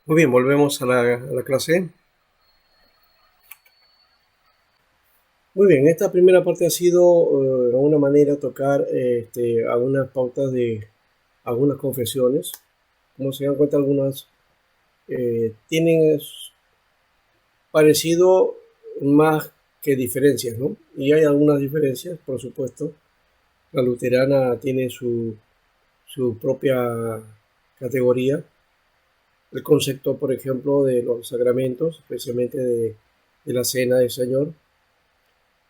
Muy bien, volvemos a la clase. Muy bien, esta primera parte ha sido de alguna manera tocar algunas pautas de algunas confesiones. Como se dan cuenta, algunas tienen parecido más que diferencias, ¿no? Y hay algunas diferencias, por supuesto. La luterana tiene su propia categoría. El concepto, por ejemplo, de los sacramentos, especialmente de la cena del Señor.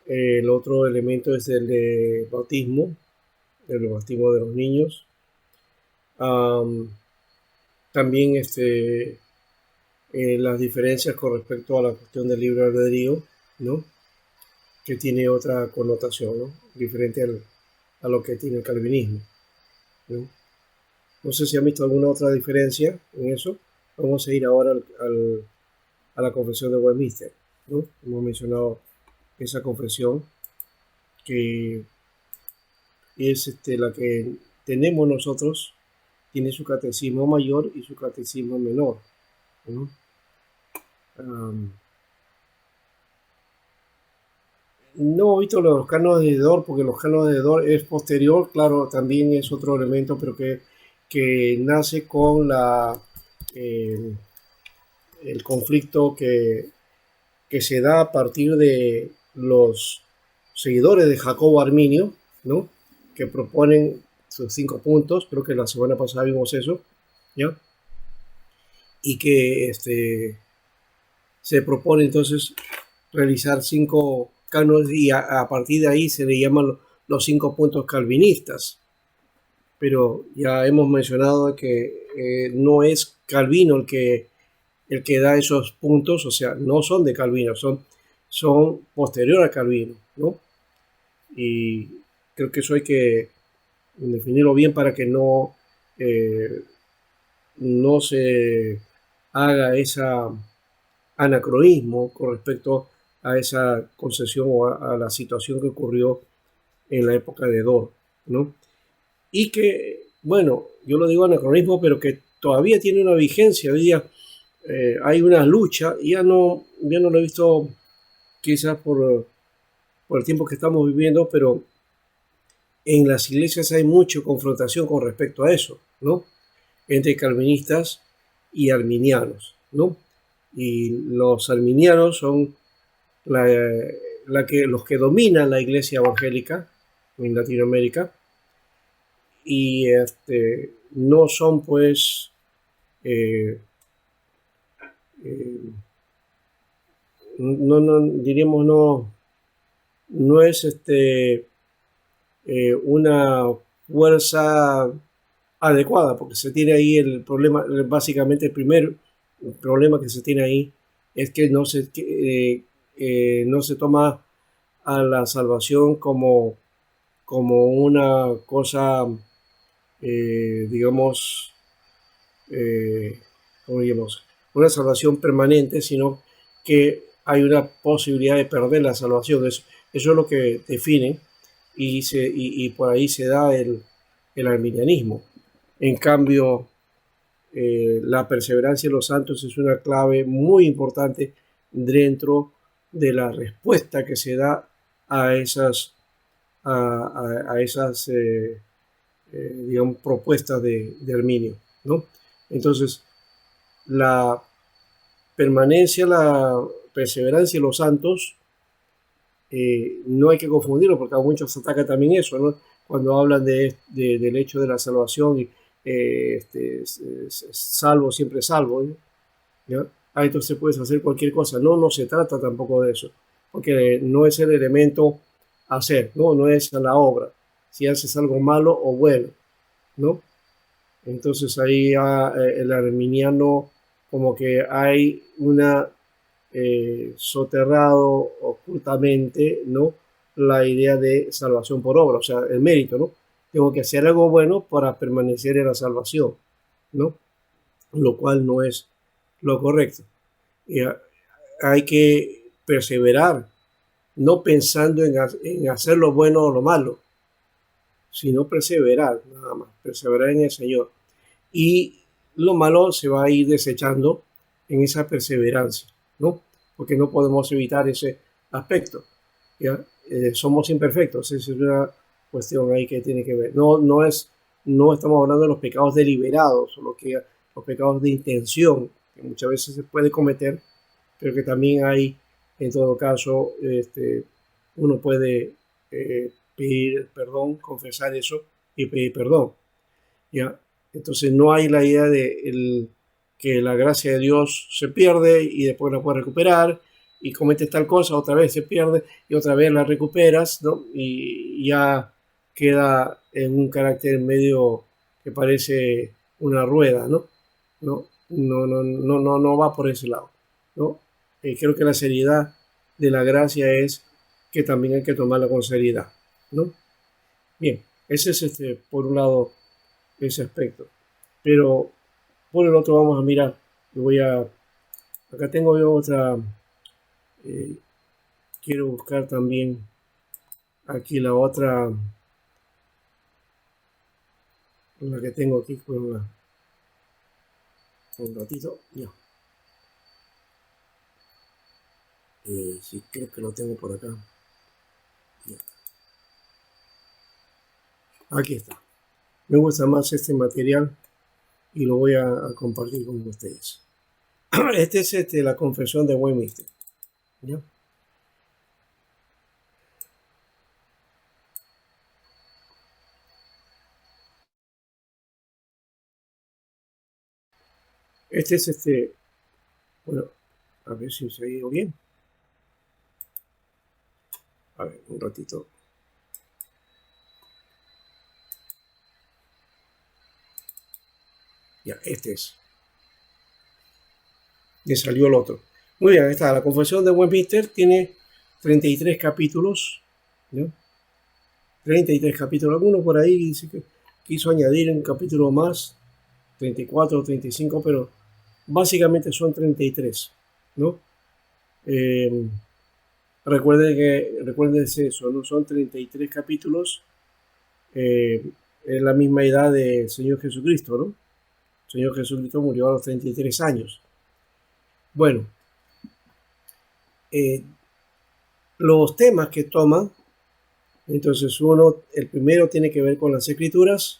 El otro elemento es el de bautismo, el bautismo de los niños. Am, También las diferencias con respecto a la cuestión del libre albedrío, ¿no? Que tiene otra connotación, ¿no? Diferente a lo que tiene el calvinismo, ¿no? No sé si han visto alguna otra diferencia en eso. Vamos a ir ahora a la confesión de Westminster, ¿no? Hemos mencionado esa confesión que es la que tenemos nosotros. Tiene su catecismo mayor y su catecismo menor, ¿no? Um, no he visto los cánones de Dor, porque los cánones de Dor es posterior, claro, también es otro elemento, pero que nace con eh, el conflicto que se da a partir de los seguidores de Jacobo Arminio, ¿no? Que proponen sus 5 puntos, creo que la semana pasada vimos eso, ¿ya? Y que se propone entonces realizar 5 cánones y a partir de ahí se le llaman los 5 puntos calvinistas. Pero ya hemos mencionado que no es Calvino el que da esos puntos, o sea, no son de Calvino, son posterior a Calvino, ¿no? Y creo que eso hay que definirlo bien para que eh, no se haga esa anacronismo con respecto a esa concesión o a la situación que ocurrió en la época de Dor, ¿no? Y que, bueno, yo lo digo anacronismo, pero que todavía tiene una vigencia. Hoy día hay una lucha, y ya no lo he visto quizás por el tiempo que estamos viviendo, pero en las iglesias hay mucha confrontación con respecto a eso, ¿no? Entre calvinistas y arminianos, ¿no? Y los arminianos son la, los que dominan la iglesia evangélica en Latinoamérica, y no son pues eh, eh, no diríamos no es una fuerza adecuada, porque se tiene ahí el problema, básicamente el primer problema que se tiene ahí es que no se toma a la salvación como una cosa, digamos, eh, ¿cómo digamos? Una salvación permanente, sino que hay una posibilidad de perder la salvación. Eso es lo que define, y por ahí se da el arminianismo. En cambio, la perseverancia de los santos es una clave muy importante dentro de la respuesta que se da a esas digamos, propuestas de Arminio, ¿no? Entonces, la permanencia, la perseverancia de los santos, no hay que confundirlo, porque a muchos se ataca también eso, ¿no? Cuando hablan del hecho de la salvación, y salvo, siempre salvo, ¿no? ¿Ya? Entonces puedes hacer cualquier cosa. No, no se trata tampoco de eso, porque no es el elemento hacer, no es la obra, si haces algo malo o bueno, ¿no? Entonces ahí el arminiano, como que hay una soterrado ocultamente, ¿no? La idea de salvación por obra, o sea, el mérito, ¿no? Tengo que hacer algo bueno para permanecer en la salvación, ¿no? Lo cual no es lo correcto. Y hay que perseverar, no pensando en hacer lo bueno o lo malo, sino perseverar, nada más, perseverar en el Señor. Y lo malo se va a ir desechando en esa perseverancia, ¿no? Porque no podemos evitar ese aspecto, ¿ya? Somos imperfectos, esa es una cuestión ahí que tiene que ver. No estamos hablando de los pecados deliberados, los pecados de intención, que muchas veces se puede cometer, pero que también hay, en todo caso, uno puede pedir perdón, confesar eso y pedir perdón, ¿ya? Entonces no hay la idea de que la gracia de Dios se pierde y después la puedes recuperar y cometes tal cosa, otra vez se pierde y otra vez la recuperas, ¿no? Y ya queda en un carácter medio que parece una rueda, ¿no? No va por ese lado, ¿no? Creo que la seriedad de la gracia es que también hay que tomarla con seriedad, ¿no? Bien, ese es por un lado ese aspecto. Pero por el otro vamos a mirar. Acá tengo yo otra, eh, quiero buscar también aquí la otra, la que tengo aquí con un ratito, ya. Sí, creo que lo tengo por acá. Ya. Aquí está. Me gusta más este material y lo voy a compartir con ustedes. Este es la confesión de Westminster, ¿ya? Este es bueno, a ver si se ha ido bien. A ver, un ratito. Ya, este es. Le salió el otro. Muy bien, ahí está. La confesión de Westminster tiene 33 capítulos, ¿no? 33 capítulos. Algunos por ahí dice que quiso añadir un capítulo más, 34 o 35, pero básicamente son 33, ¿no? Eh, recuerden eso, ¿no? Son 33 capítulos. Es la misma edad del Señor Jesucristo, ¿no? El Señor Jesucristo murió a los 33 años. Bueno, los temas que toman, entonces el primero tiene que ver con las Escrituras,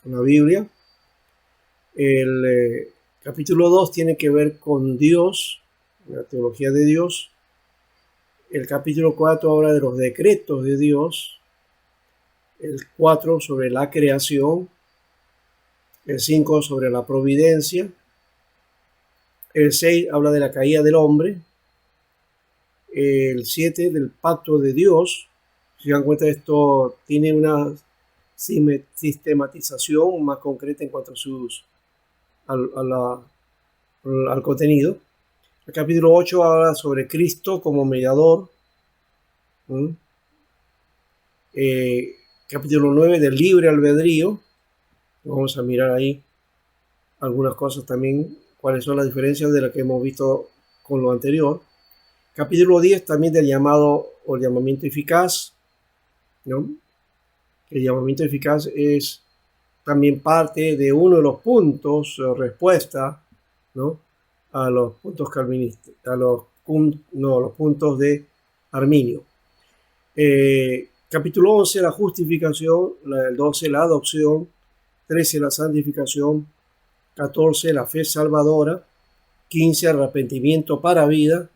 con la Biblia. El capítulo 2 tiene que ver con Dios, la teología de Dios. El capítulo 4 habla de los decretos de Dios. El 4 sobre la creación. El 5 sobre la providencia. El 6 habla de la caída del hombre. El 7 del pacto de Dios. Si se dan cuenta, esto tiene una sistematización más concreta en cuanto al contenido. El capítulo 8 habla sobre Cristo como mediador. Capítulo 9 del libre albedrío. Vamos a mirar ahí algunas cosas también, cuáles son las diferencias de las que hemos visto con lo anterior. Capítulo 10 también del llamado o el llamamiento eficaz, ¿no? El llamamiento eficaz es también parte de uno de los puntos, respuesta, ¿no? A los puntos calvinistas, los puntos de Arminio. Capítulo 11, la justificación, el 12, la adopción, 13, la santificación, 14, la fe salvadora, 15, arrepentimiento para vida,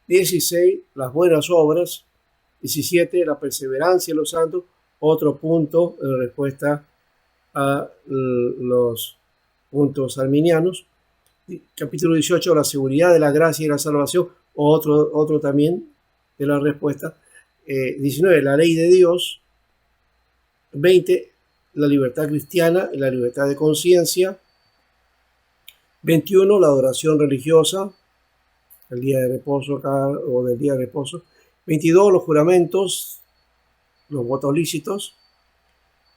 16, las buenas obras, 17, la perseverancia en los santos, otro punto en respuesta a los puntos arminianos. Capítulo 18, la seguridad de la gracia y la salvación, otro también de la respuesta. 19, la ley de Dios. 20, la libertad cristiana y la libertad de conciencia. 21, la adoración religiosa, el día de reposo o del día de reposo. 22, los juramentos, los votos lícitos.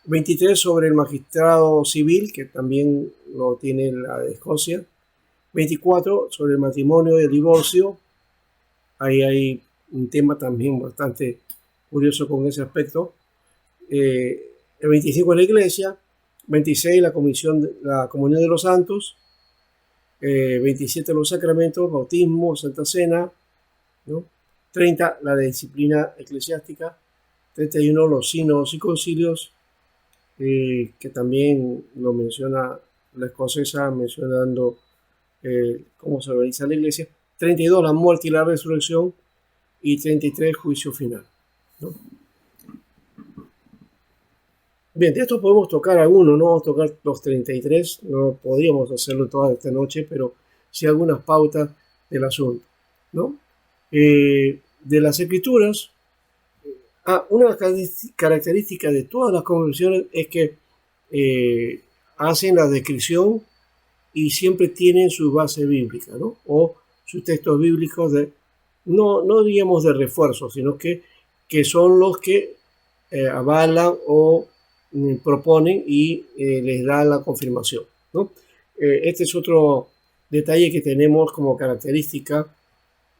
23, sobre el magistrado civil, que también lo tiene la de Escocia. 24, sobre el matrimonio y el divorcio. Ahí hay un tema también bastante curioso con ese aspecto. El 25, la iglesia. 26, la comunión de los santos. 27 los sacramentos, bautismo, Santa Cena, ¿no? 30 la disciplina eclesiástica, 31 los sínodos y concilios, que también lo menciona la escocesa, mencionando cómo se organiza la iglesia, 32 la muerte y la resurrección, y 33 juicio final, ¿no? Bien, de esto podemos tocar algunos, no vamos a tocar los 33, no podríamos hacerlo toda esta noche, pero sí algunas pautas del asunto, ¿no? De las escrituras, una característica de todas las conversiones es que hacen la descripción y siempre tienen su base bíblica, ¿no? O sus textos bíblicos no diríamos de refuerzo, sino que son los que avalan o proponen y les dan la confirmación, ¿no? Este es otro detalle que tenemos como característica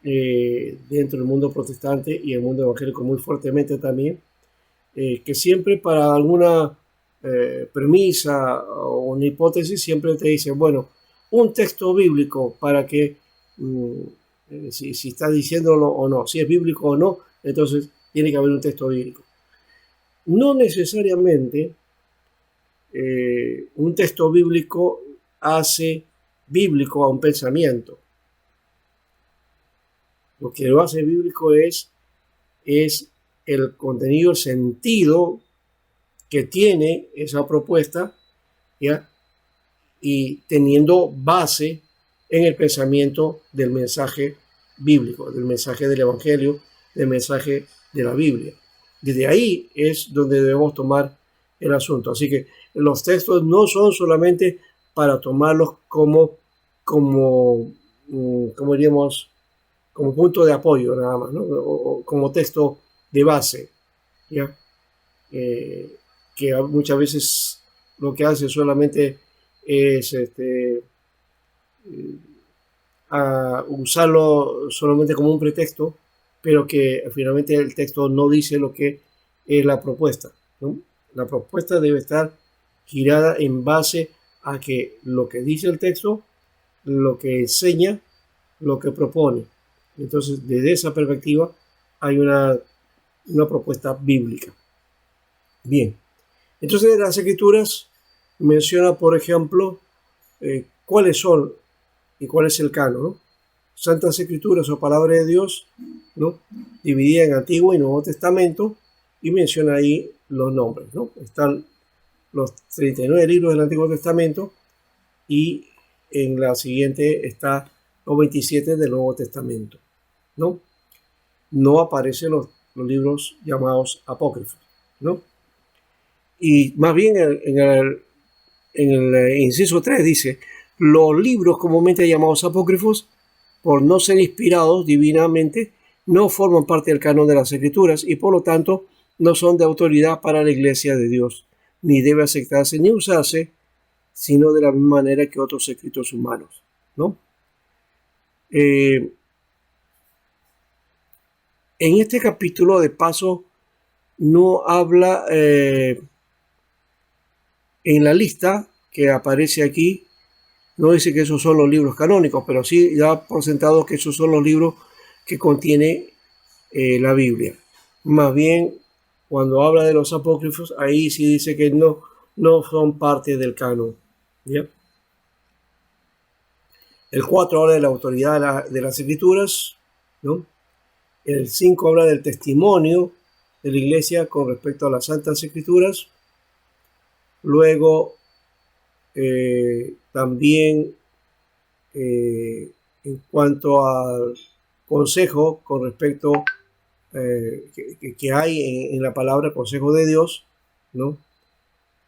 dentro del mundo protestante y el mundo evangélico muy fuertemente también, que siempre para alguna premisa o una hipótesis siempre te dice, bueno, un texto bíblico para que si está diciéndolo o no, si es bíblico o no, entonces tiene que haber un texto bíblico. No necesariamente un texto bíblico hace bíblico a un pensamiento. Lo que lo hace bíblico es el contenido, el sentido que tiene esa propuesta, ¿ya? Y teniendo base en el pensamiento del mensaje bíblico, del mensaje del Evangelio, del mensaje de la Biblia. Desde ahí es donde debemos tomar el asunto. Así que los textos no son solamente para tomarlos como diríamos, como punto de apoyo nada más, ¿no? O como texto de base, ¿ya? Que muchas veces lo que hace solamente es usarlo solamente como un pretexto, pero que finalmente el texto no dice lo que es la propuesta, ¿no? La propuesta debe estar girada en base a que lo que dice el texto, lo que enseña, lo que propone. Entonces, desde esa perspectiva, hay una propuesta bíblica. Bien, entonces las escrituras menciona, por ejemplo, cuáles son y cuál es el canon, ¿no? Santas escrituras o palabra de Dios, ¿no? Dividida en Antiguo y Nuevo Testamento, y menciona ahí los nombres, ¿no? Están los 39 libros del Antiguo Testamento y en la siguiente está los 27 del Nuevo Testamento, ¿no? No aparecen los libros llamados apócrifos, ¿no? Y más bien en el inciso 3 dice, los libros comúnmente llamados apócrifos, por no ser inspirados divinamente, no forman parte del canon de las Escrituras y por lo tanto no son de autoridad para la Iglesia de Dios, ni debe aceptarse ni usarse, sino de la misma manera que otros escritos humanos, ¿no? En este capítulo, de paso, no habla en la lista que aparece aquí, no dice que esos son los libros canónicos, pero sí da por sentado que esos son los libros que contiene la Biblia. Más bien, cuando habla de los apócrifos, ahí sí dice que no son parte del canon, ¿ya? El 4 habla de la autoridad de las escrituras, ¿no? El 5 habla del testimonio de la iglesia con respecto a las santas escrituras. Luego, también en cuanto al consejo con respecto que hay en la palabra consejo de Dios, ¿no?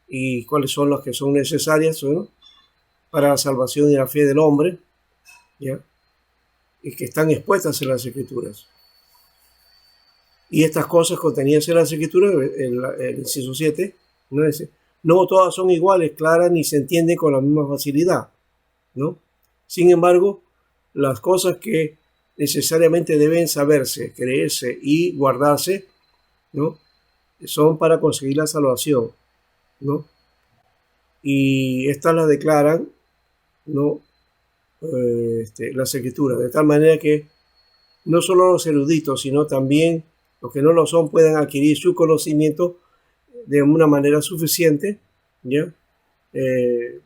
Y cuáles son las que son necesarias, ¿no? Para la salvación y la fe del hombre, ¿ya? Y que están expuestas en las escrituras. Y estas cosas contenidas en las escrituras, el inciso 7, ¿no? Dice, no todas son iguales, claras, ni se entienden con la misma facilidad, ¿no? Sin embargo, las cosas que necesariamente deben saberse, creerse y guardarse, ¿no? Son para conseguir la salvación, ¿no? Y estas las declaran, ¿no? las escrituras, de tal manera que no solo los eruditos, sino también los que no lo son puedan adquirir su conocimiento de una manera suficiente, ¿ya? Eh,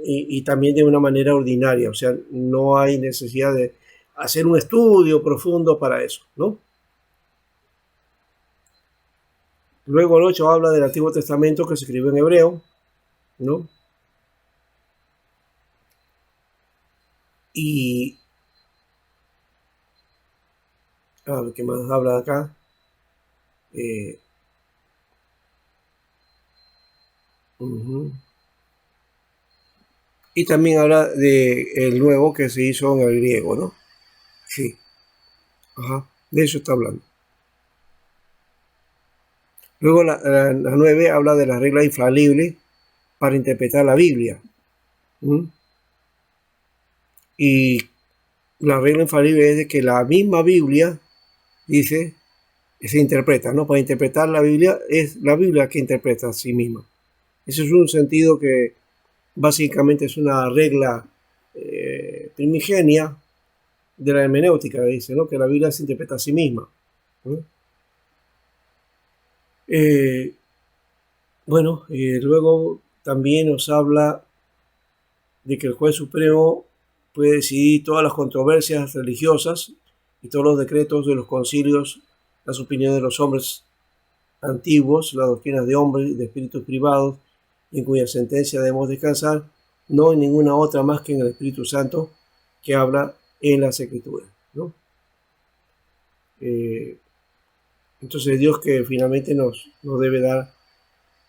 y también de una manera ordinaria, o sea, no hay necesidad de hacer un estudio profundo para eso, ¿no? Luego el 8 habla del Antiguo Testamento que se escribió en hebreo, ¿no? Y ¿qué más habla acá? Eh, Y también habla de el nuevo que se hizo en el griego, ¿no? Sí, ajá, de eso está hablando. Luego la 9 habla de la regla infalible para interpretar la Biblia. Y la regla infalible es de que la misma Biblia dice, se interpreta, ¿no? Para interpretar la Biblia es la Biblia que interpreta a sí misma. Ese es un sentido que básicamente es una regla primigenia de la hermenéutica, dice, ¿no? Que la Biblia se interpreta a sí misma. Luego también nos habla de que el juez supremo puede decidir todas las controversias religiosas y todos los decretos de los concilios, las opiniones de los hombres antiguos, las doctrinas de hombres y de espíritus privados, en cuya sentencia debemos descansar, no en ninguna otra más que en el Espíritu Santo que habla en las Escrituras, ¿no? Entonces Dios que finalmente nos debe dar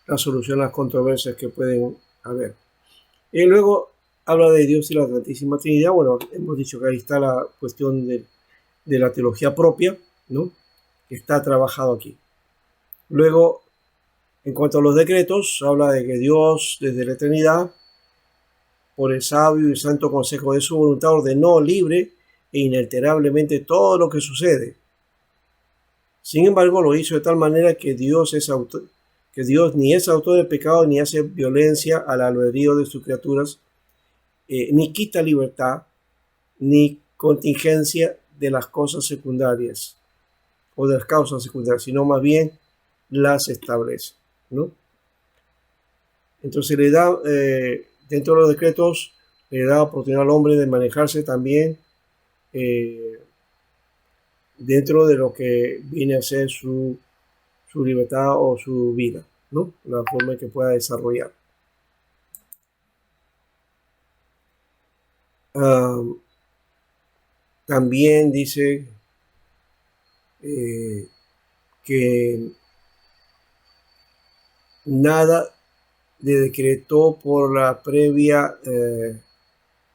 la solución a las controversias que pueden haber. Y luego habla de Dios y la Santísima Trinidad. Bueno, hemos dicho que ahí está la cuestión de la teología propia, ¿no? Que está trabajado aquí. Luego, en cuanto a los decretos, habla de que Dios, desde la eternidad, por el sabio y santo consejo de su voluntad, ordenó libre e inalterablemente todo lo que sucede. Sin embargo, lo hizo de tal manera que Dios ni es autor del pecado, ni hace violencia al albedrío de sus criaturas, ni quita libertad, ni contingencia de las cosas secundarias o de las causas secundarias, sino más bien las establece, ¿no? Entonces le da, dentro de los decretos, le da oportunidad al hombre de manejarse también dentro de lo que viene a ser su libertad o su vida, ¿no? La forma en que pueda desarrollar. También dice que nada le decretó por la previa,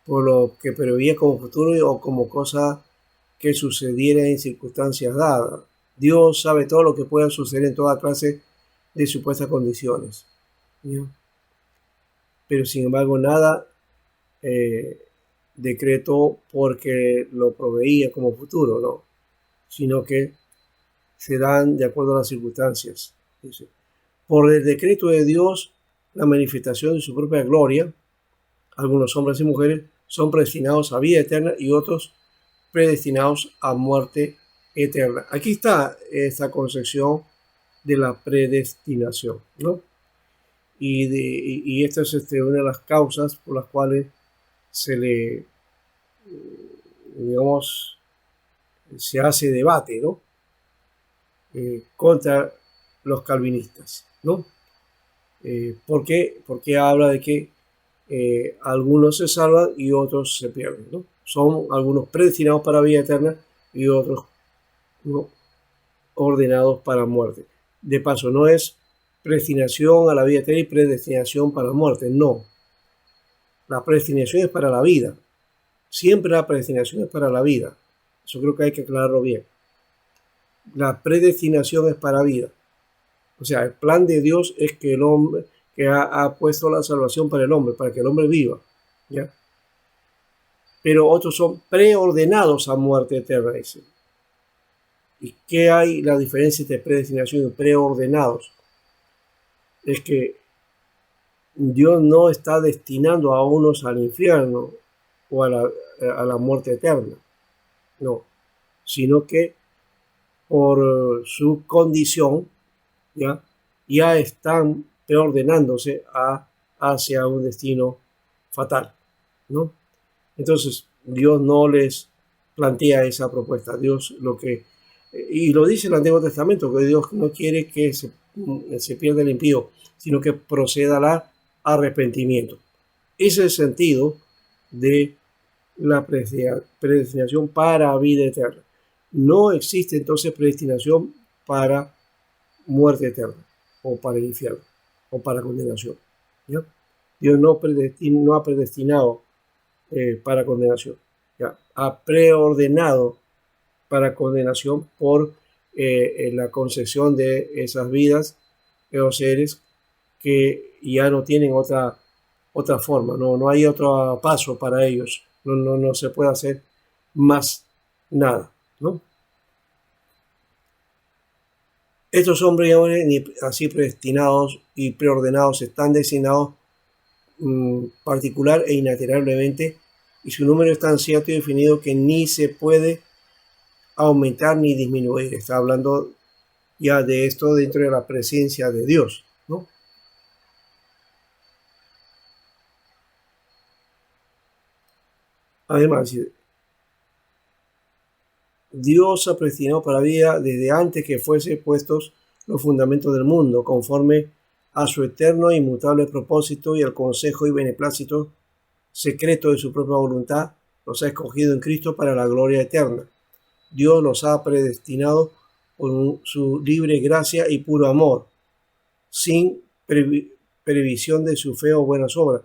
por lo que preveía como futuro o como cosa que sucediera en circunstancias dadas. Dios sabe todo lo que pueda suceder en toda clase de supuestas condiciones, ¿ya? Pero sin embargo nada decretó porque lo proveía como futuro, no, sino que se dan de acuerdo a las circunstancias. Dice, por el decreto de Dios, la manifestación de su propia gloria, algunos hombres y mujeres son predestinados a vida eterna y otros predestinados a muerte eterna. Aquí está esta concepción de la predestinación, ¿no? Y esta es una de las causas por las cuales se le, digamos, se hace debate, ¿no? Contra los calvinistas, ¿no? ¿Por qué? Porque habla de que algunos se salvan y otros se pierden, ¿no? Son algunos predestinados para vida eterna y otros, ¿no?, ordenados para muerte. De paso, no es predestinación a la vida eterna y predestinación para la muerte, no. La predestinación es para la vida. Siempre la predestinación es para la vida. Eso creo que hay que aclararlo bien. La predestinación es para vida. O sea, el plan de Dios es que el hombre, que ha puesto la salvación para el hombre, para que el hombre viva, ¿ya? Pero otros son preordenados a muerte eterna, dice. ¿Y qué hay la diferencia entre predestinación y preordenados? Es que Dios no está destinando a unos al infierno o a la muerte eterna, no, sino que por su condición ya están preordenándose hacia un destino fatal, ¿no? Entonces, Dios no les plantea esa propuesta. Dios y lo dice el Antiguo Testamento, que Dios no quiere que se pierda el impío, sino que proceda al arrepentimiento. Ese es el sentido de la predestinación para vida eterna. No existe entonces predestinación para muerte eterna, o para el infierno, o para condenación, ¿ya? Dios no ha predestinado para condenación, ¿ya? Ha preordenado para condenación por la concesión de esas vidas de los seres que ya no tienen otra forma, no hay otro paso para ellos, no se puede hacer más nada, ¿no? Estos hombres y mujeres así predestinados y preordenados están designados particular e inalterablemente, y su número es tan cierto y definido que ni se puede aumentar ni disminuir. Está hablando ya de esto dentro de la presencia de Dios, ¿no? Además, Dios ha predestinado para vida desde antes que fuese puestos los fundamentos del mundo, conforme a su eterno e inmutable propósito y al consejo y beneplácito secreto de su propia voluntad, los ha escogido en Cristo para la gloria eterna. Dios los ha predestinado con su libre gracia y puro amor, sin previsión de su fe o buenas obras,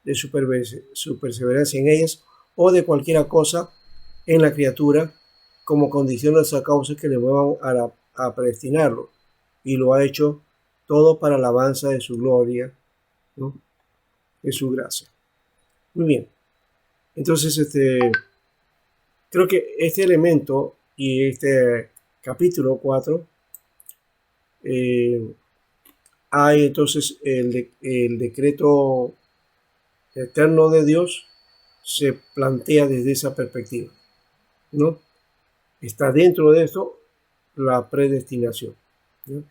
de su perseverancia en ellas o de cualquier cosa en la criatura, como condición de esa causa que le muevan a predestinarlo, y lo ha hecho todo para la alabanza de su gloria, ¿no? De su gracia. Muy bien, entonces creo que este elemento y este capítulo 4 hay entonces el decreto eterno de Dios se plantea desde esa perspectiva, ¿no? Está dentro de esto la predestinación, ¿no?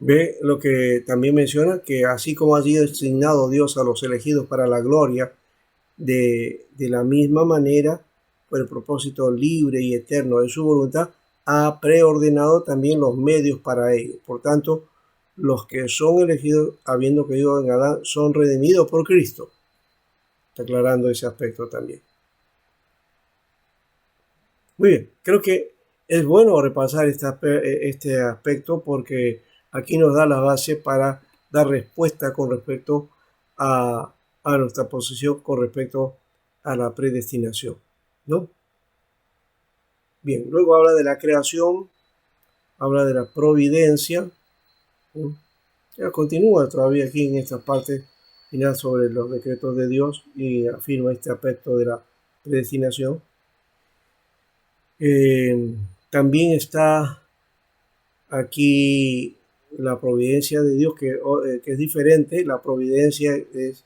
Ve lo que también menciona, que así como ha sido designado Dios a los elegidos para la gloria, de la misma manera, por el propósito libre y eterno de su voluntad, ha preordenado también los medios para ello. Por tanto, los que son elegidos, habiendo creído en Adán, son redimidos por Cristo. Está aclarando ese aspecto también. Muy bien, creo que es bueno repasar este aspecto porque aquí nos da la base para dar respuesta con respecto a nuestra posición con respecto a la predestinación, ¿no? Bien, luego habla de la creación, habla de la providencia, ¿no? Ya continúa todavía aquí en esta parte final sobre los decretos de Dios y afirma este aspecto de la predestinación. También está aquí la providencia de Dios, que es diferente. La providencia es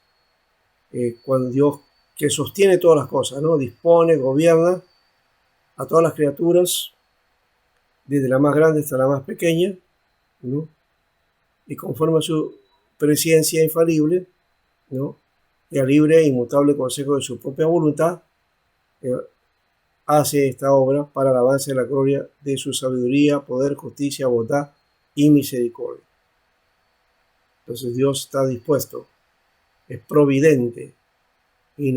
cuando Dios, que sostiene todas las cosas, ¿no? Dispone, gobierna a todas las criaturas, desde la más grande hasta la más pequeña, ¿no? Y conforme a su presencia infalible, ¿no? Y al libre e inmutable consejo de su propia voluntad, hace esta obra para el avance de la gloria de su sabiduría, poder, justicia, bondad y misericordia. Entonces Dios está dispuesto, es providente y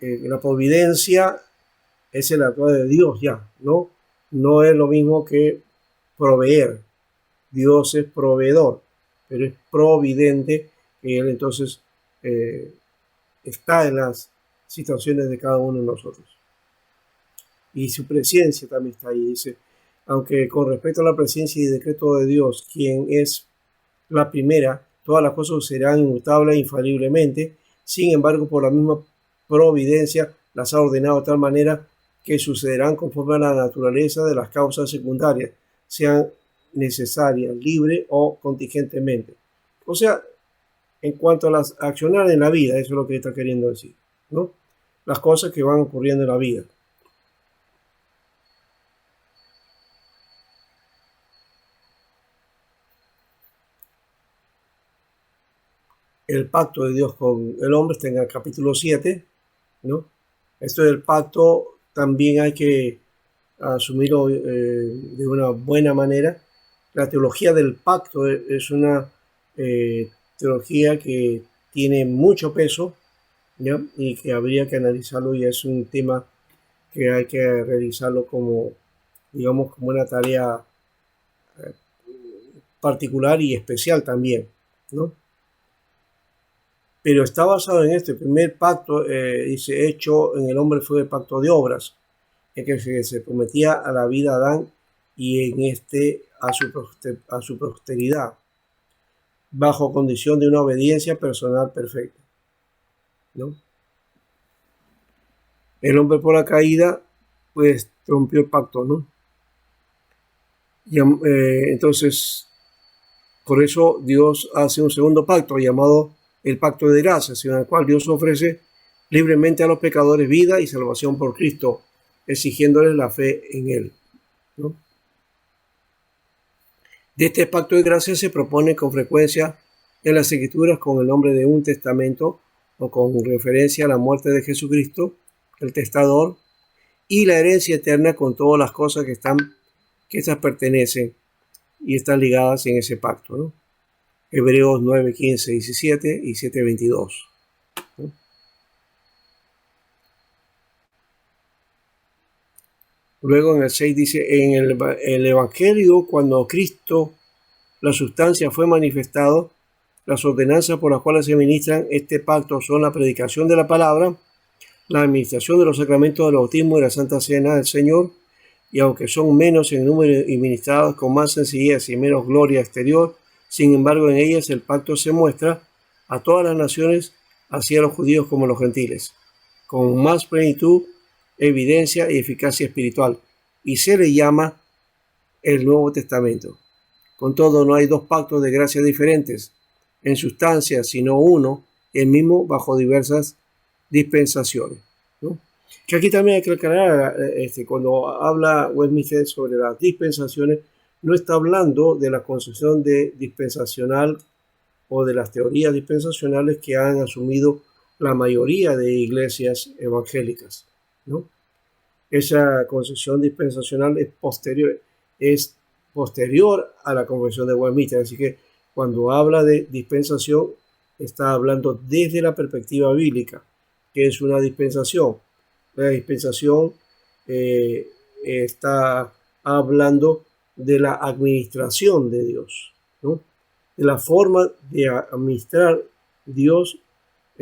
la providencia es el actuar de Dios ya, ¿no? No es lo mismo que proveer. Dios es proveedor, pero es providente, que Él entonces está en las situaciones de cada uno de nosotros. Y su presencia también está ahí. Dice, aunque con respecto a la presencia y decreto de Dios, quien es la primera, todas las cosas serán inmutables infaliblemente. Sin embargo, por la misma providencia las ha ordenado de tal manera que sucederán conforme a la naturaleza de las causas secundarias, sean necesarias, libre o contingentemente. O sea, en cuanto a las accionar en la vida, eso es lo que está queriendo decir, ¿no? Las cosas que van ocurriendo en la vida. El pacto de Dios con el hombre está en el capítulo 7, ¿no? Esto del pacto también hay que asumirlo de una buena manera. La teología del pacto es una teología que tiene mucho peso, ¿ya? Y que habría que analizarlo, y es un tema que hay que realizarlo como, digamos, como una tarea particular y especial también, ¿no? Pero está basado en este primer pacto, dice, hecho en el hombre fue el pacto de obras, en que se prometía a la vida a Adán y en este a su posteridad, bajo condición de una obediencia personal perfecta, ¿no? El hombre por la caída, pues rompió el pacto, ¿no? Y, entonces, por eso Dios hace un segundo pacto llamado el pacto de gracia, en el cual Dios ofrece libremente a los pecadores vida y salvación por Cristo, exigiéndoles la fe en Él, ¿no? De este pacto de gracia se propone con frecuencia en las Escrituras con el nombre de un testamento o con referencia a la muerte de Jesucristo, el testador, y la herencia eterna con todas las cosas que estas pertenecen y están ligadas en ese pacto, ¿no? Hebreos 9, 15, 17 y 7, 22. ¿No? Luego en el 6 dice, en el Evangelio, cuando Cristo, la sustancia, fue manifestado, las ordenanzas por las cuales se ministran este pacto son la predicación de la palabra, la administración de los sacramentos del bautismo y la Santa Cena del Señor, y aunque son menos en número y ministrados con más sencillez y menos gloria exterior, sin embargo en ellas el pacto se muestra a todas las naciones, así a los judíos como a los gentiles, con más plenitud, evidencia y eficacia espiritual, y se le llama el Nuevo Testamento. Con todo, no hay dos pactos de gracia diferentes en sustancia, sino uno, el mismo, bajo diversas dispensaciones, ¿no? Que aquí también hay que aclarar, cuando habla Westminster sobre las dispensaciones, no está hablando de la concepción de dispensacional o de las teorías dispensacionales que han asumido la mayoría de iglesias evangélicas, ¿no? Esa concepción dispensacional es posterior a la Convención de Westminster, así que cuando habla de dispensación está hablando desde la perspectiva bíblica, que es una dispensación. La dispensación está hablando de la administración de Dios, ¿no? De la forma de administrar Dios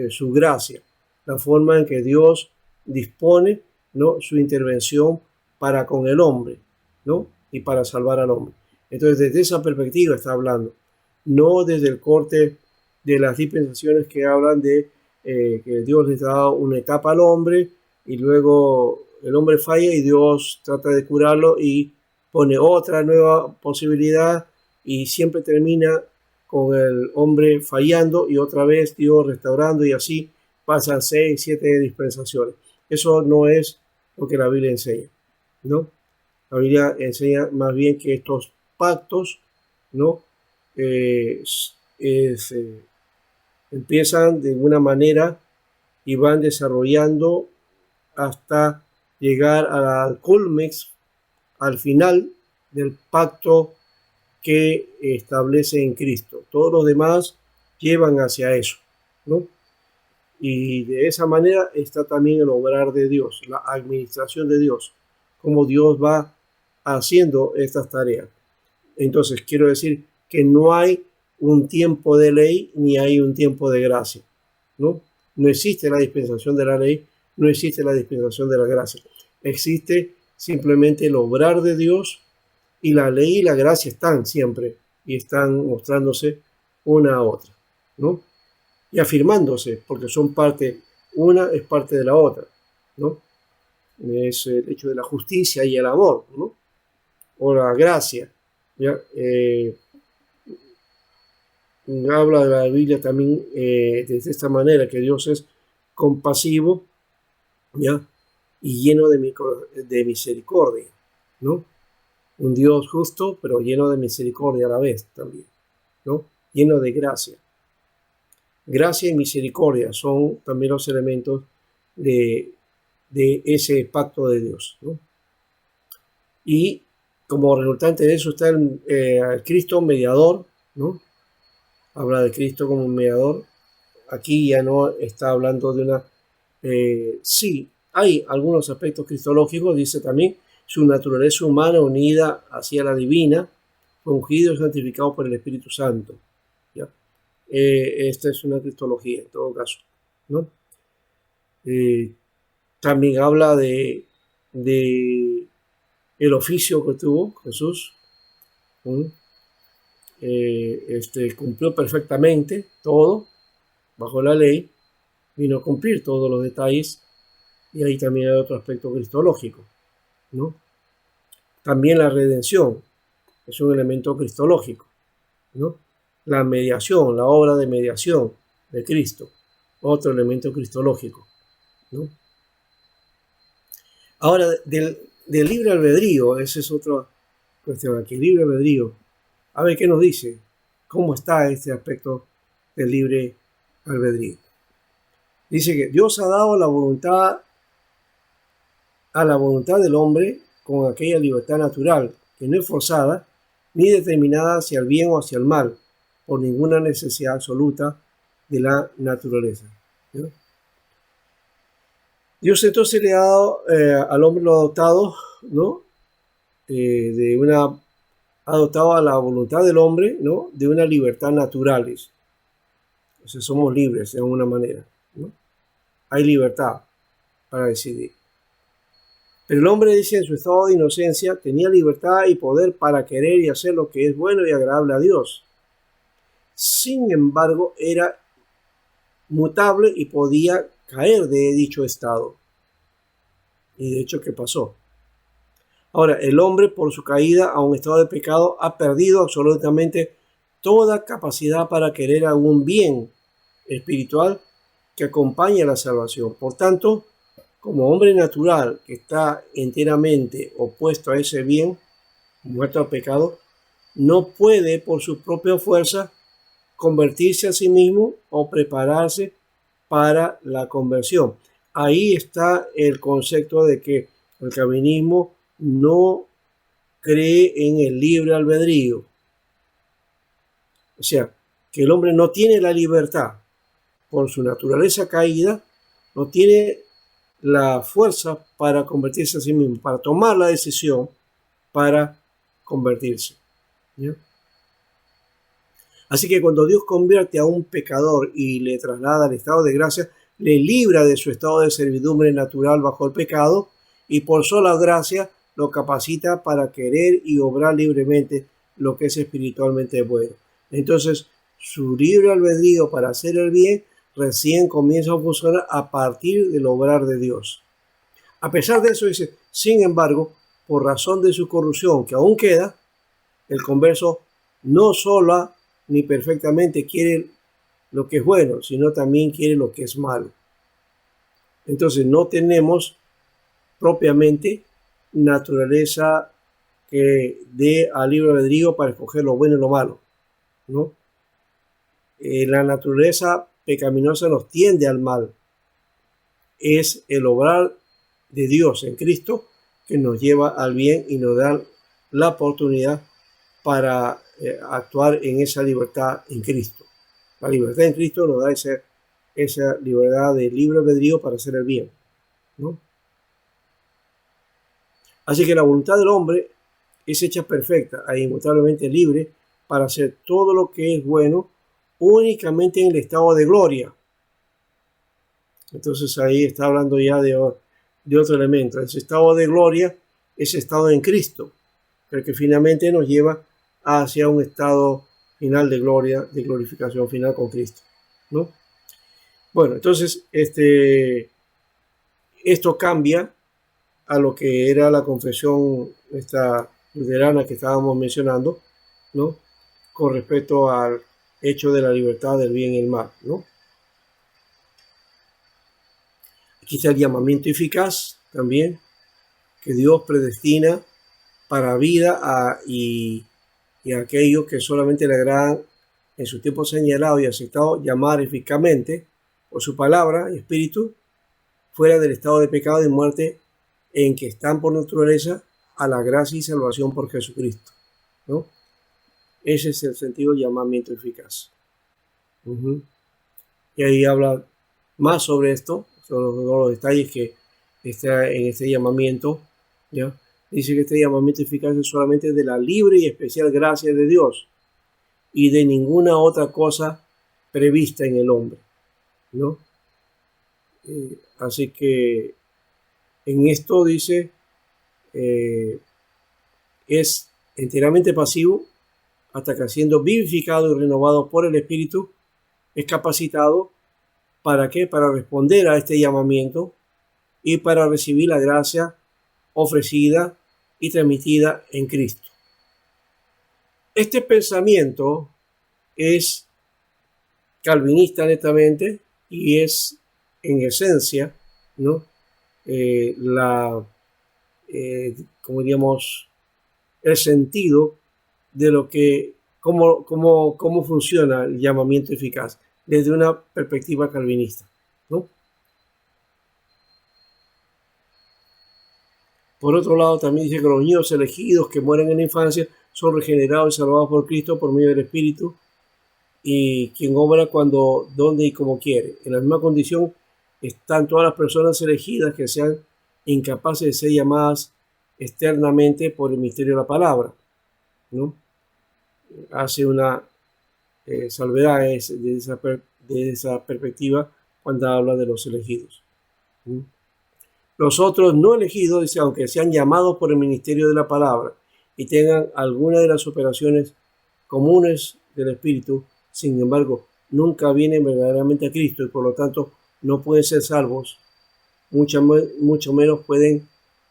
su gracia, la forma en que Dios dispone, ¿no?, su intervención para con el hombre, ¿no?, y para salvar al hombre. Entonces, desde esa perspectiva está hablando, no desde el corte de las dispensaciones que hablan de que Dios les da una etapa al hombre y luego el hombre falla y Dios trata de curarlo y pone otra nueva posibilidad y siempre termina con el hombre fallando y otra vez Dios restaurando, y así pasan 6, 7 dispensaciones. Eso no es lo que la Biblia enseña, ¿no? La Biblia enseña más bien que estos pactos, ¿no?, empiezan de una manera y van desarrollando hasta llegar al cúlmex, al final del pacto que establece en Cristo. Todos los demás llevan hacia eso, ¿no? Y de esa manera está también el obrar de Dios, la administración de Dios, cómo Dios va haciendo estas tareas. Entonces, quiero decir que no hay un tiempo de ley ni hay un tiempo de gracia, ¿no? No existe la dispensación de la ley, no existe la dispensación de la gracia. Existe simplemente el obrar de Dios, y la ley y la gracia están siempre y están mostrándose una a otra, ¿no? Y afirmándose, porque son parte, una es parte de la otra, ¿no? es el hecho de la justicia y el amor, ¿no? O la gracia, ¿ya? Habla de la Biblia también de esta manera, que Dios es compasivo, ¿ya? Y lleno de misericordia, ¿no? Un Dios justo, pero lleno de misericordia a la vez también, ¿no? Lleno de gracia. Gracia y misericordia son también los elementos de ese pacto de Dios, ¿no? Y como resultante de eso está el Cristo mediador, ¿no? Habla de Cristo como mediador. Aquí ya no está hablando de una... sí, hay algunos aspectos cristológicos, dice también, su naturaleza humana unida hacia la divina, ungido y santificado por el Espíritu Santo, ¿ya? Esta es una cristología en todo caso, ¿no? También habla de el oficio que tuvo Jesús, ¿no? Cumplió perfectamente todo bajo la ley, vino a cumplir todos los detalles, y ahí también hay otro aspecto cristológico, ¿no? También la redención es un elemento cristológico, ¿no? La mediación, la obra de mediación de Cristo, otro elemento cristológico, ¿no? Ahora, del libre albedrío, esa es otra cuestión aquí, libre albedrío. A ver qué nos dice, cómo está este aspecto del libre albedrío. Dice que Dios ha dado a la voluntad del hombre con aquella libertad natural, que no es forzada ni determinada hacia el bien o hacia el mal, por ninguna necesidad absoluta de la naturaleza, ¿no? Dios entonces le ha dado al hombre lo adoptado, ¿no? Ha dotado a la voluntad del hombre, ¿no? De una libertad naturales. O sea, somos libres de alguna manera, ¿no? Hay libertad para decidir. Pero el hombre, dice, en su estado de inocencia, tenía libertad y poder para querer y hacer lo que es bueno y agradable a Dios. Sin embargo, era mutable y podía caer de dicho estado. Y de hecho, ¿qué pasó? Ahora, el hombre, por su caída a un estado de pecado, ha perdido absolutamente toda capacidad para querer algún bien espiritual que acompañe a la salvación. Por tanto, como hombre natural que está enteramente opuesto a ese bien, muerto al pecado, no puede por su propia fuerza convertirse a sí mismo o prepararse para la conversión. Ahí está el concepto de que el calvinismo no cree en el libre albedrío. O sea, que el hombre no tiene la libertad por su naturaleza caída, no tiene la fuerza para convertirse a sí mismo, para tomar la decisión para convertirse, ¿ya? Así que cuando Dios convierte a un pecador y le traslada al estado de gracia, le libra de su estado de servidumbre natural bajo el pecado y por sola gracia lo capacita para querer y obrar libremente lo que es espiritualmente bueno. Entonces, su libre albedrío para hacer el bien recién comienza a funcionar a partir del obrar de Dios. A pesar de eso, dice, sin embargo, por razón de su corrupción que aún queda, el converso no solo ni perfectamente quiere lo que es bueno, sino también quiere lo que es malo. Entonces no tenemos propiamente naturaleza que dé al libre albedrío para escoger lo bueno y lo malo, ¿no? La naturaleza pecaminosa nos tiende al mal. Es el obrar de Dios en Cristo que nos lleva al bien y nos da la oportunidad para actuar en esa libertad en Cristo. La libertad en Cristo nos da esa libertad de libre albedrío para hacer el bien, ¿no? Así que la voluntad del hombre es hecha perfecta e inmutablemente libre para hacer todo lo que es bueno únicamente en el estado de gloria. Entonces ahí está hablando ya de otro elemento. Ese estado de gloria es estado en Cristo, pero que finalmente nos lleva hacia un estado final de gloria, de glorificación final con Cristo, ¿no? Bueno, entonces esto cambia a lo que era la confesión esta luterana que estábamos mencionando, ¿no? Con respecto al hecho de la libertad del bien y el mal, ¿no? Aquí está el llamamiento eficaz también, que Dios predestina para vida y a aquellos que solamente le agradan en su tiempo señalado y aceptado llamar eficazmente por su palabra y espíritu fuera del estado de pecado y muerte en que están por naturaleza a la gracia y salvación por Jesucristo, ¿no? Ese es el sentido del llamamiento eficaz. Y ahí habla más sobre esto, sobre los detalles que está en este llamamiento, ¿ya? Dice que este llamamiento eficaz es solamente de la libre y especial gracia de Dios y de ninguna otra cosa prevista en el hombre, ¿no? Así que en esto dice, es enteramente pasivo hasta que siendo vivificado y renovado por el Espíritu, es capacitado ¿para qué? Para responder a este llamamiento y para recibir la gracia ofrecida y transmitida en Cristo. Este pensamiento es calvinista netamente y es en esencia, ¿no? Como diríamos, el sentido de lo que, cómo funciona el llamamiento eficaz desde una perspectiva calvinista, ¿no? Por otro lado, también dice que los niños elegidos que mueren en la infancia son regenerados y salvados por Cristo por medio del Espíritu, y quien obra cuando, donde y como quiere. En la misma condición están todas las personas elegidas que sean incapaces de ser llamadas externamente por el misterio de la palabra, ¿no? Hace una salvedad de esa perspectiva cuando habla de los elegidos. Los otros no elegidos, dice, aunque sean llamados por el ministerio de la palabra y tengan alguna de las operaciones comunes del Espíritu, sin embargo, nunca vienen verdaderamente a Cristo y por lo tanto no pueden ser salvos. Mucho menos pueden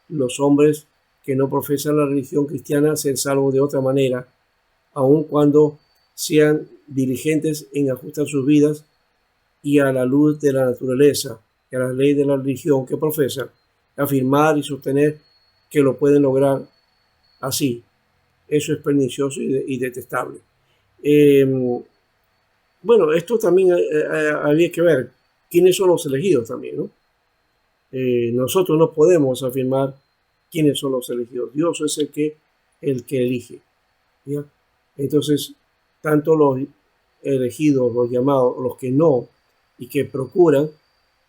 los hombres que no profesan la religión cristiana ser salvos de otra manera, aun cuando sean diligentes en ajustar sus vidas y a la luz de la naturaleza y a la ley de la religión que profesan, afirmar y sostener que lo pueden lograr así. Eso es pernicioso y detestable. Bueno, esto también había que ver quiénes son los elegidos también, ¿no? Nosotros no podemos afirmar quiénes son los elegidos. Dios es el que elige, ¿ya? Entonces, tanto los elegidos, los llamados, los que no y que procuran,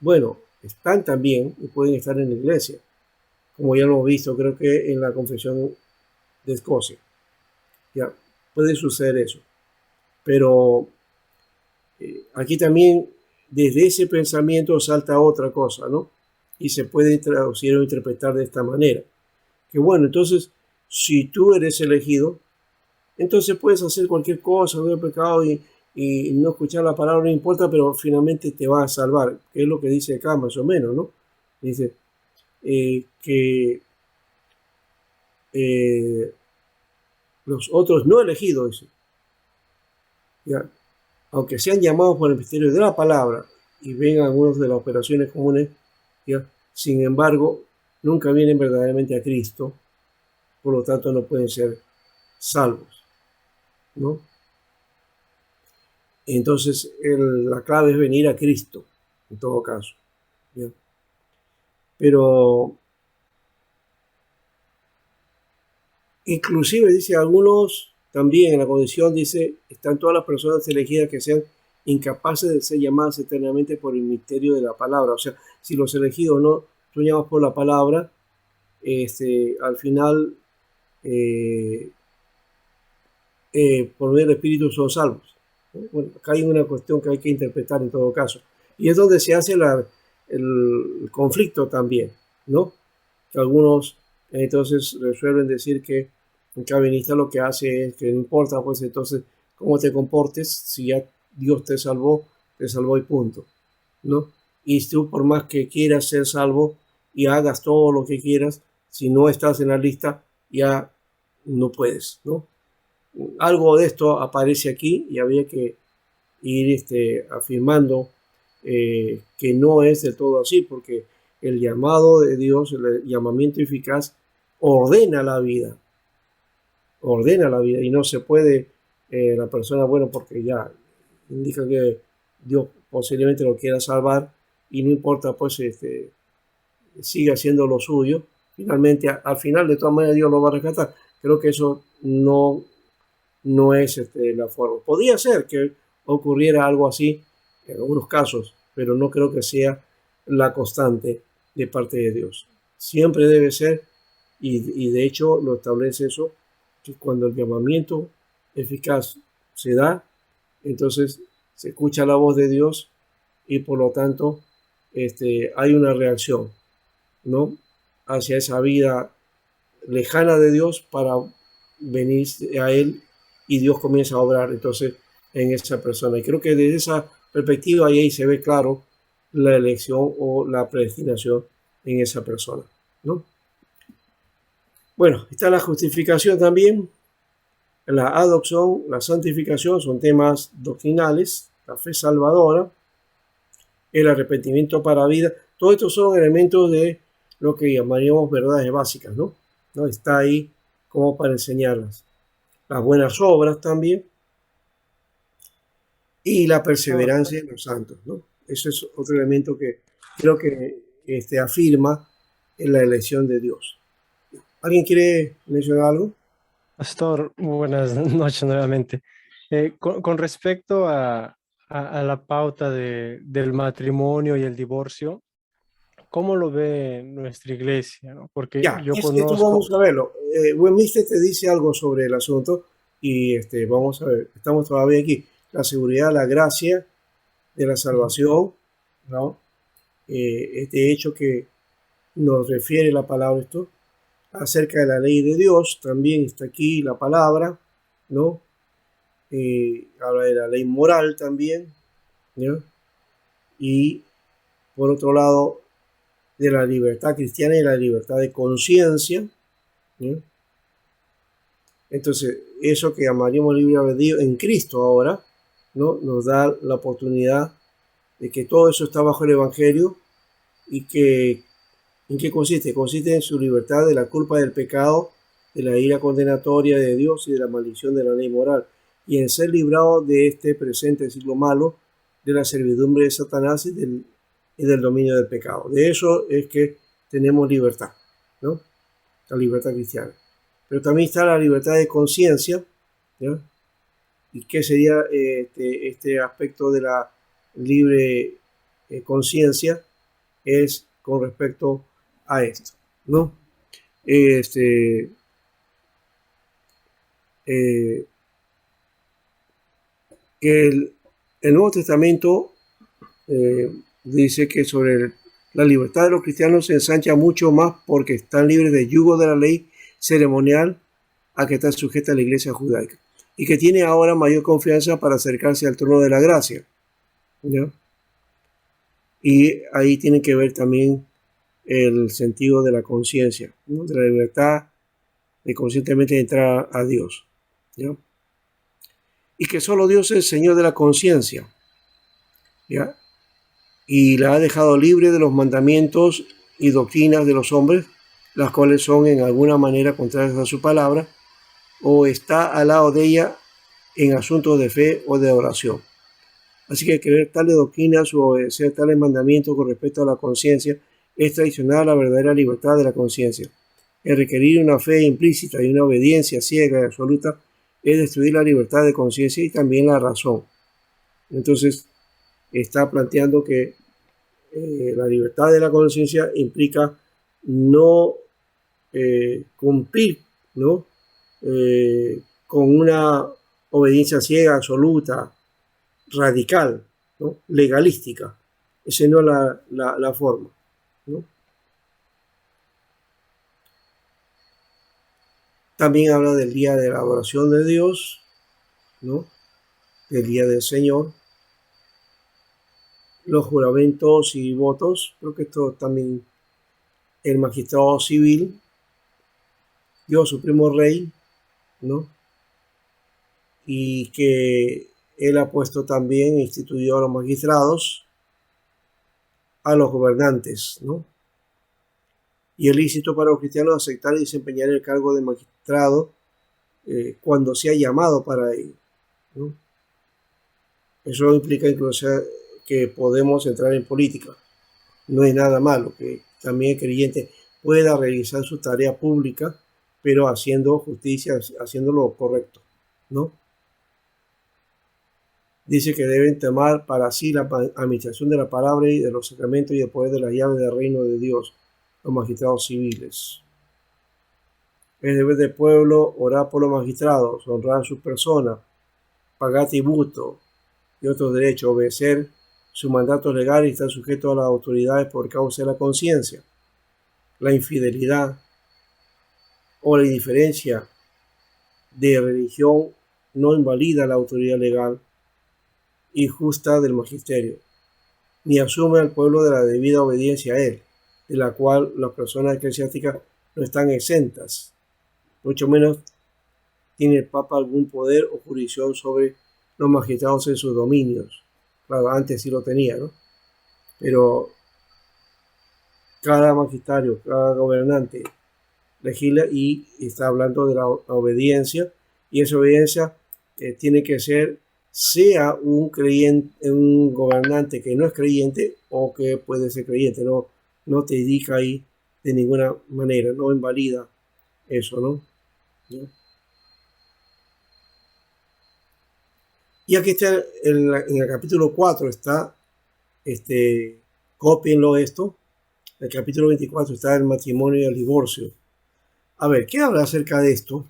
bueno, están también y pueden estar en la iglesia, como ya lo hemos visto, creo que en la Confesión de Escocia. Ya, puede suceder eso. Pero aquí también, desde ese pensamiento salta otra cosa, ¿no? Y se puede traducir o interpretar de esta manera. Que bueno, entonces, si tú eres elegido, entonces puedes hacer cualquier cosa, no hay pecado y no escuchar la palabra no importa, pero finalmente te va a salvar, que es lo que dice acá más o menos, ¿no? Dice que los otros no elegidos, dice, ya, aunque sean llamados por el misterio de la palabra y vengan algunos de las operaciones comunes, ¿ya? Sin embargo, nunca vienen verdaderamente a Cristo, por lo tanto no pueden ser salvos, ¿no? Entonces, la clave es venir a Cristo, en todo caso, ¿ya? Pero, inclusive, dice algunos, también en la condición, dice, están todas las personas elegidas que sean incapaces de ser llamadas eternamente por el misterio de la palabra. O sea, si los elegidos no son llamados por la palabra, al final, por medio del Espíritu son salvos. Bueno, acá hay una cuestión que hay que interpretar en todo caso. Y es donde se hace el conflicto también, ¿no? Que algunos entonces resuelven decir que un calvinista lo que hace es que no importa, pues entonces, cómo te comportes, si ya Dios te salvó y punto, ¿no? Y tú, por más que quieras ser salvo, y hagas todo lo que quieras. Si no estás en la lista, ya no puedes, ¿no? Algo de esto aparece aquí y había que ir afirmando que no es de todo así, porque el llamado de Dios, el llamamiento eficaz, ordena la vida, y no se puede la persona, bueno, porque ya indica que Dios posiblemente lo quiera salvar y no importa, pues sigue haciendo lo suyo. Finalmente, al final, de todas maneras, Dios lo va a rescatar. Creo que eso no es la forma. Podría ser que ocurriera algo así en algunos casos, pero no creo que sea la constante de parte de Dios. Siempre debe ser, y de hecho lo establece eso, que cuando el llamamiento eficaz se da, entonces se escucha la voz de Dios y por lo tanto hay una reacción, ¿no? Hacia esa vida lejana de Dios para venir a Él y Dios comienza a obrar entonces en esa persona. Y creo que desde esa perspectiva ahí se ve claro la elección o la predestinación en esa persona, ¿no? Bueno, está la justificación también, la adopción, la santificación, son temas doctrinales, la fe salvadora, el arrepentimiento para vida. Todos estos son elementos de lo que llamaríamos verdades básicas, ¿no? ¿No? Está ahí como para enseñarlas. Las buenas obras también y la Ah, perseverancia en los santos, ¿no? Eso es otro elemento que creo que afirma en la elección de Dios. ¿Alguien quiere mencionar algo? Pastor, buenas noches nuevamente. Con respecto a la pauta del matrimonio y el divorcio, ¿cómo lo ve nuestra iglesia, no? Porque Ya, yo esto vamos conozco, a verlo. Westminster te dice algo sobre el asunto y vamos a ver, estamos todavía aquí. La seguridad, la gracia de la ujú, salvación, ¿no? Este hecho que nos refiere la palabra esto, acerca de la ley de Dios, también está aquí la palabra, ¿no? Habla de la ley moral también, ¿no? Y por otro lado, de la libertad cristiana y la libertad de conciencia, ¿no? Entonces, eso que llamaríamos libre albedrío en Cristo ahora, ¿no? Nos da la oportunidad de que todo eso está bajo el Evangelio y que ¿en qué consiste? Consiste en su libertad de la culpa del pecado, de la ira condenatoria de Dios y de la maldición de la ley moral, y en ser librado de este presente siglo malo, de la servidumbre de Satanás y del dominio del pecado. De eso es que tenemos libertad, ¿no? La libertad cristiana. Pero también está la libertad de conciencia, ¿no? ¿Y qué sería aspecto de la libre conciencia? Es con respecto a esto, ¿no? Este, eh, el Nuevo Testamento eh, dice que la libertad de los cristianos se ensancha mucho más porque están libres del yugo de la ley ceremonial a que está sujeta a la iglesia judaica y que tiene ahora mayor confianza para acercarse al trono de la gracia, ¿ya? Y ahí tiene que ver también el sentido de la conciencia, ¿no? De la libertad de conscientemente entrar a Dios, ¿ya? Y que solo Dios es el Señor de la conciencia, ¿ya? Y la ha dejado libre de los mandamientos y doctrinas de los hombres, las cuales son en alguna manera contrarias a su palabra, o está al lado de ella en asuntos de fe o de oración. Así que creer tales doctrinas o obedecer tales mandamientos con respecto a la conciencia es traicionar la verdadera libertad de la conciencia. El requerir una fe implícita y una obediencia ciega y absoluta es destruir la libertad de conciencia y también la razón. Entonces, está planteando que la libertad de la conciencia implica no cumplir, ¿no? Con una obediencia ciega, absoluta, radical, ¿no? Legalística. Esa no es la forma, ¿no? También habla del día de la adoración de Dios, ¿no? Del día del Señor, los juramentos y votos. Creo que esto también el magistrado civil, Dios supremo rey, ¿no? Y que él ha puesto también, instituyó a los magistrados, a los gobernantes, ¿no? Y es lícito para los cristianos aceptar y desempeñar el cargo de magistrado cuando sea llamado para ello, ¿no? Eso implica incluso que podemos entrar en política. No es nada malo que también el creyente pueda realizar su tarea pública, pero haciendo justicia, haciendo lo correcto, ¿no? Dice que deben tomar para sí la administración de la palabra y de los sacramentos y el poder de las llaves del reino de Dios, los magistrados civiles. Es deber del pueblo orar por los magistrados, honrar su persona, pagar tributo y otros derechos, obedecer sus mandatos legales y estar sujetos a las autoridades por causa de la conciencia. La infidelidad o la indiferencia de religión no invalida la autoridad legal y justa del magisterio, ni asume al pueblo de la debida obediencia a él, de la cual las personas eclesiásticas no están exentas. Mucho menos tiene el Papa algún poder o jurisdicción sobre los magistrados en sus dominios. Claro, antes sí lo tenía, ¿no? Pero cada magistrario, cada gobernante legisla y está hablando de la obediencia, y esa obediencia tiene que ser, sea un creyente, un gobernante que no es creyente o que puede ser creyente, no te indica ahí de ninguna manera, no invalida eso, ¿no? ¿No? Y aquí está, en el capítulo 4 está, cópienlo esto, el capítulo 24 está el matrimonio y el divorcio. A ver, ¿qué habla acerca de esto?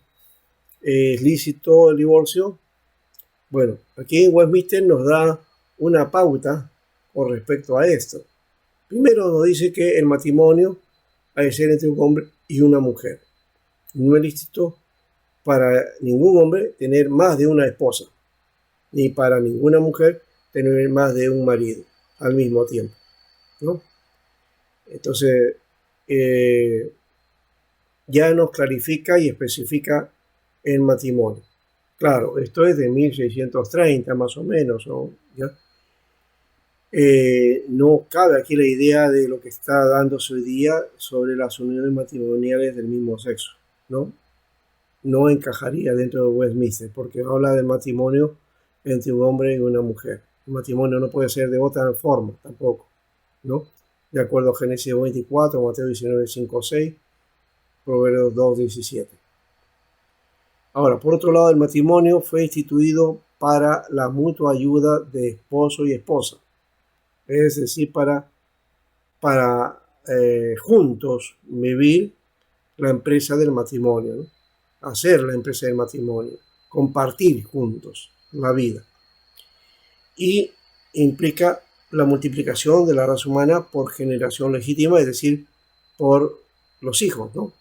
¿Es lícito el divorcio? Bueno, aquí en Westminster nos da una pauta con respecto a esto. Primero nos dice que el matrimonio ha de ser entre un hombre y una mujer. No es lícito para ningún hombre tener más de una esposa, ni para ninguna mujer tener más de un marido al mismo tiempo, ¿no? Entonces, ya nos clarifica y especifica el matrimonio. Claro, esto es de 1630 más o menos, ¿no? ¿Ya? No cabe aquí la idea de lo que está dándose hoy día sobre las uniones matrimoniales del mismo sexo, ¿no? No encajaría dentro de Westminster, porque habla de matrimonio entre un hombre y una mujer. El matrimonio no puede ser de otra forma tampoco, ¿no? De acuerdo a Génesis 24, Mateo 19, 5, 6, Proverbios 2, 17. Ahora, por otro lado, el matrimonio fue instituido para la mutua ayuda de esposo y esposa, es decir, para juntos vivir la empresa del matrimonio, ¿no? Hacer la empresa del matrimonio, compartir juntos la vida. Y implica la multiplicación de la raza humana por generación legítima, es decir, por los hijos, ¿no?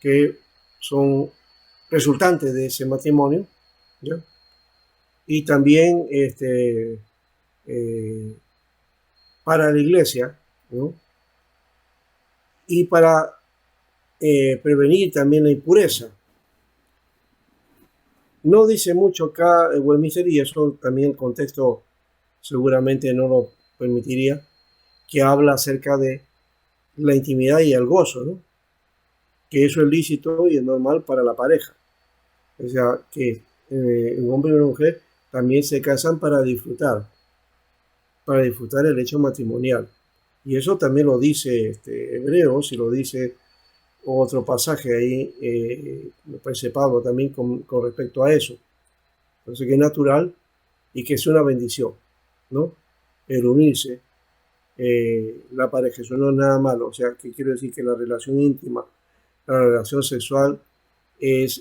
Que son resultantes de ese matrimonio, ¿ya? Y también para la iglesia, ¿no? Y para prevenir también la impureza. No dice mucho acá el Westminster, y eso también el contexto seguramente no lo permitiría, que habla acerca de la intimidad y el gozo, ¿no? Que eso es lícito y es normal para la pareja. O sea, que un hombre y una mujer también se casan para disfrutar el hecho matrimonial. Y eso también lo dice Hebreos y lo dice otro pasaje ahí, me parece Pablo también con respecto a eso. Entonces que es natural y que es una bendición, ¿no? El unirse, la pareja, eso no es nada malo. O sea, que quiero decir que la relación íntima, la relación sexual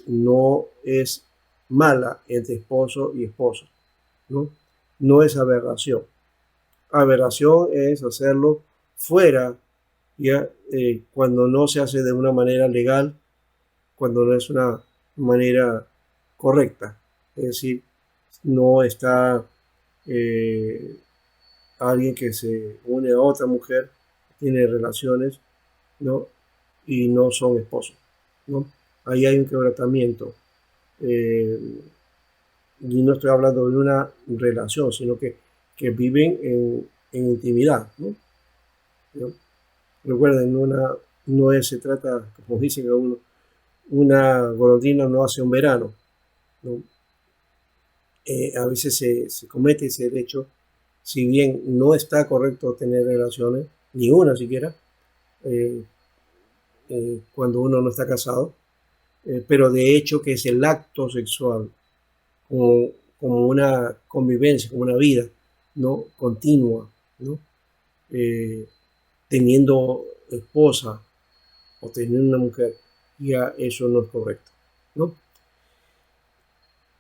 no es mala entre esposo y esposa, ¿no? No es aberración. Aberración es hacerlo fuera, ya cuando no se hace de una manera legal, cuando no es una manera correcta. Es decir, no está alguien que se une a otra mujer, tiene relaciones, ¿no? y no son esposos, ¿no? Ahí hay un quebrantamiento. Y no estoy hablando de una relación, sino que viven en intimidad, ¿no? ¿No? Recuerden, se trata, como dicen uno, una golondrina no hace un verano, ¿no? A veces se comete ese hecho, si bien no está correcto tener relaciones, ni una siquiera, eh, cuando uno no está casado, pero de hecho que es el acto sexual como, como una convivencia, como una vida, ¿no? Continua, ¿no? Eh, teniendo esposa o teniendo una mujer, ya eso no es correcto, ¿no?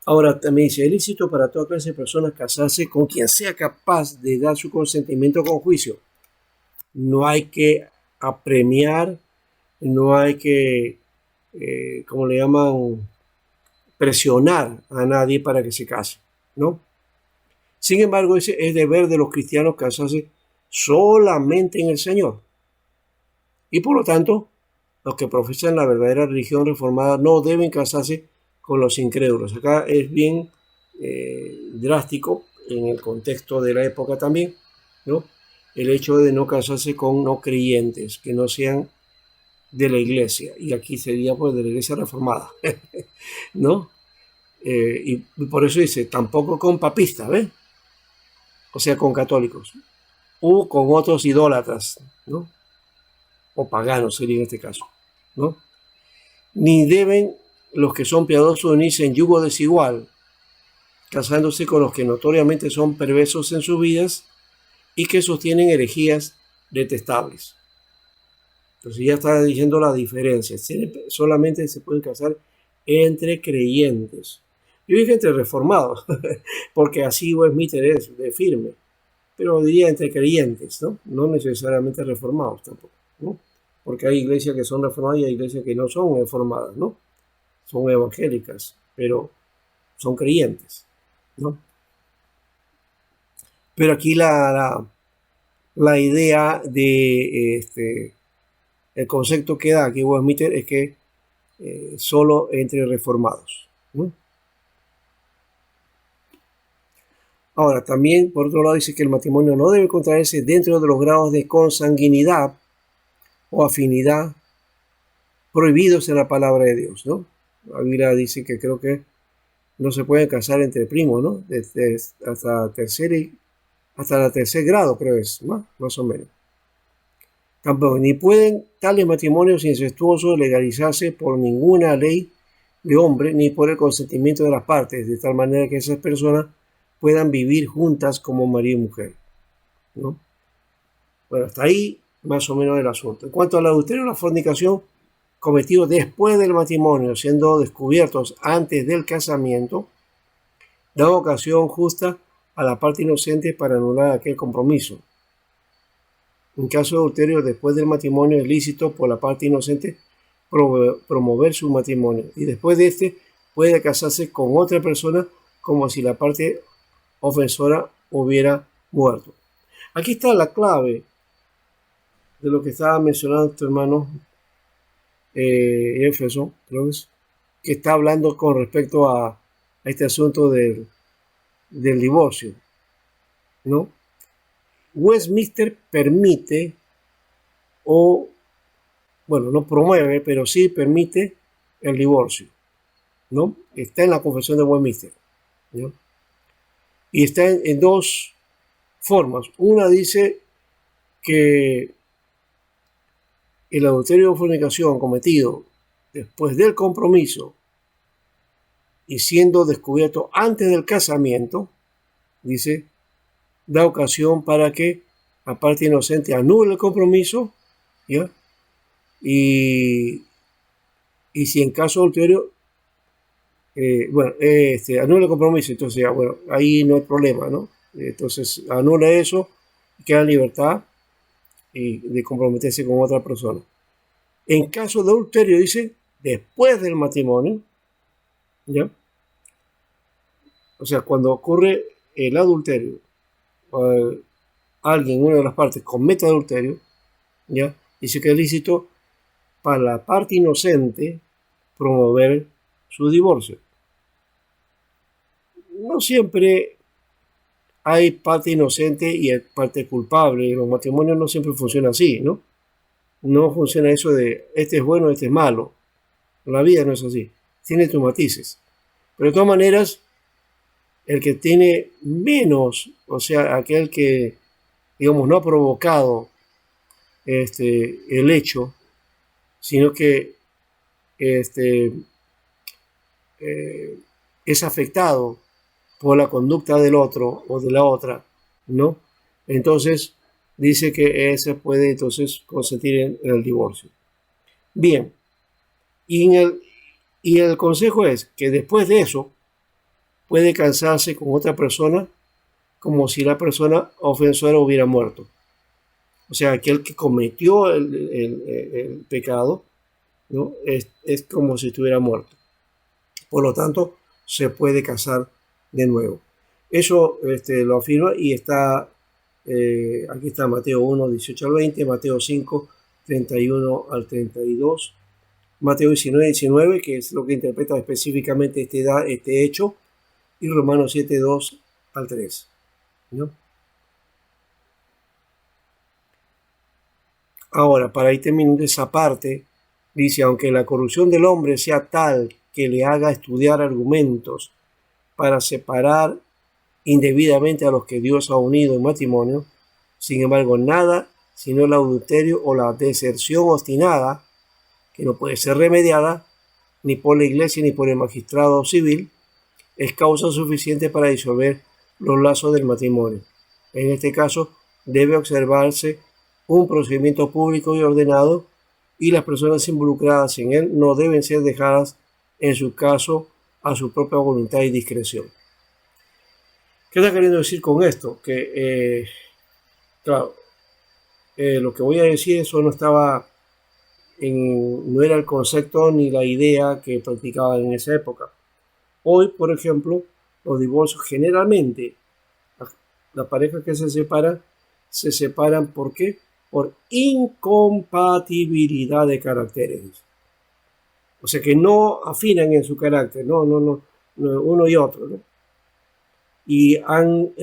Ahora también dice, es lícito para toda clase de personas casarse con quien sea capaz de dar su consentimiento con juicio. No hay que apremiar, no hay que, como le llaman, presionar a nadie para que se case, ¿no? Sin embargo, ese es deber de los cristianos casarse solamente en el Señor. Y por lo tanto, los que profesan la verdadera religión reformada no deben casarse con los incrédulos. Acá es bien drástico en el contexto de la época también, ¿no? El hecho de no casarse con no creyentes, que no sean de la iglesia. Y aquí sería pues de la iglesia reformada, ¿no? Y por eso dice, tampoco con papistas, ¿ves? O sea, con católicos. O con otros idólatras, ¿no? O paganos sería en este caso, ¿no? Ni deben los que son piadosos unirse en yugo desigual, casándose con los que notoriamente son perversos en sus vidas y que sostienen herejías detestables. Entonces ya está diciendo la diferencia. Solamente se pueden casar entre creyentes. Yo dije entre reformados, porque así Westminster es de firme, pero diría entre creyentes, ¿no? No necesariamente reformados tampoco, ¿no? Porque hay iglesias que son reformadas y hay iglesias que no son reformadas, ¿no? Son evangélicas, pero son creyentes, ¿no? Pero aquí la idea de el concepto que da aquí Westminster es que solo entre reformados, ¿no? Ahora, también, por otro lado, dice que el matrimonio no debe contraerse dentro de los grados de consanguinidad o afinidad prohibidos en la palabra de Dios, ¿no? La Biblia dice que creo que no se pueden casar entre primos, ¿no? Hasta la tercer grado, creo es, más o menos. Tampoco, ni pueden tales matrimonios incestuosos legalizarse por ninguna ley de hombre, ni por el consentimiento de las partes, de tal manera que esas personas puedan vivir juntas como marido y mujer, ¿no? Bueno, hasta ahí más o menos el asunto. En cuanto al adulterio o la fornicación cometidos después del matrimonio, siendo descubiertos antes del casamiento, da ocasión justa a la parte inocente para anular aquel compromiso. En caso de adulterio después del matrimonio es lícito por la parte inocente promover su matrimonio y después de este puede casarse con otra persona como si la parte ofensora hubiera muerto. Aquí está la clave de lo que estaba mencionando tu hermano Éfeso, creo que está hablando con respecto a este asunto del divorcio, ¿no? Westminster permite bueno, no promueve, pero sí permite el divorcio, ¿no? Está en la Confesión de Westminster, ¿no? Y está en dos formas. Una dice que el adulterio o fornicación cometido después del compromiso y siendo descubierto antes del casamiento, dice, da ocasión para que la parte inocente anule el compromiso, ¿ya? Y si en caso adulterio, anula el compromiso, entonces ya, bueno, ahí no hay problema, ¿no? Entonces anula eso, queda en libertad y de comprometerse con otra persona. En caso de adulterio, dice, después del matrimonio, ¿ya? O sea, cuando ocurre el adulterio, alguien, una de las partes, comete adulterio, ¿ya? Dice que es lícito para la parte inocente promover su divorcio. No siempre hay parte inocente y parte culpable. Los matrimonios no siempre funcionan así, ¿no? No funciona eso de este es bueno, este es malo. La vida no es así. Tiene tus matices. Pero de todas maneras, el que tiene menos, o sea, aquel que, digamos, no ha provocado el hecho, sino que es afectado por la conducta del otro o de la otra, ¿no? Entonces, dice que ese puede entonces consentir en el divorcio. Bien, y el consejo es que después de eso puede casarse con otra persona como si la persona ofensora hubiera muerto. O sea, aquel que cometió el pecado, ¿no? Es como si estuviera muerto. Por lo tanto, se puede casar de nuevo. Eso lo afirma y está, aquí está Mateo 1, 18 al 20, Mateo 5, 31 al 32, Mateo 19, 19, que es lo que interpreta específicamente este hecho, y Romanos 7, 2 al 3, ¿no? Ahora, para ir terminando esa parte, dice, aunque la corrupción del hombre sea tal que le haga estudiar argumentos para separar indebidamente a los que Dios ha unido en matrimonio, sin embargo, nada sino el adulterio o la deserción obstinada, que no puede ser remediada ni por la iglesia ni por el magistrado civil, es causa suficiente para disolver los lazos del matrimonio. En este caso, debe observarse un procedimiento público y ordenado, y las personas involucradas en él no deben ser dejadas, en su caso, a su propia voluntad y discreción. ¿Qué está queriendo decir con esto? Que, claro, lo que voy a decir, eso no estaba no era el concepto ni la idea que practicaban en esa época. Hoy, por ejemplo, los divorcios generalmente, las parejas que se separan ¿por qué? Por incompatibilidad de caracteres. O sea que no afinan en su carácter, no, uno y otro, ¿no? Y han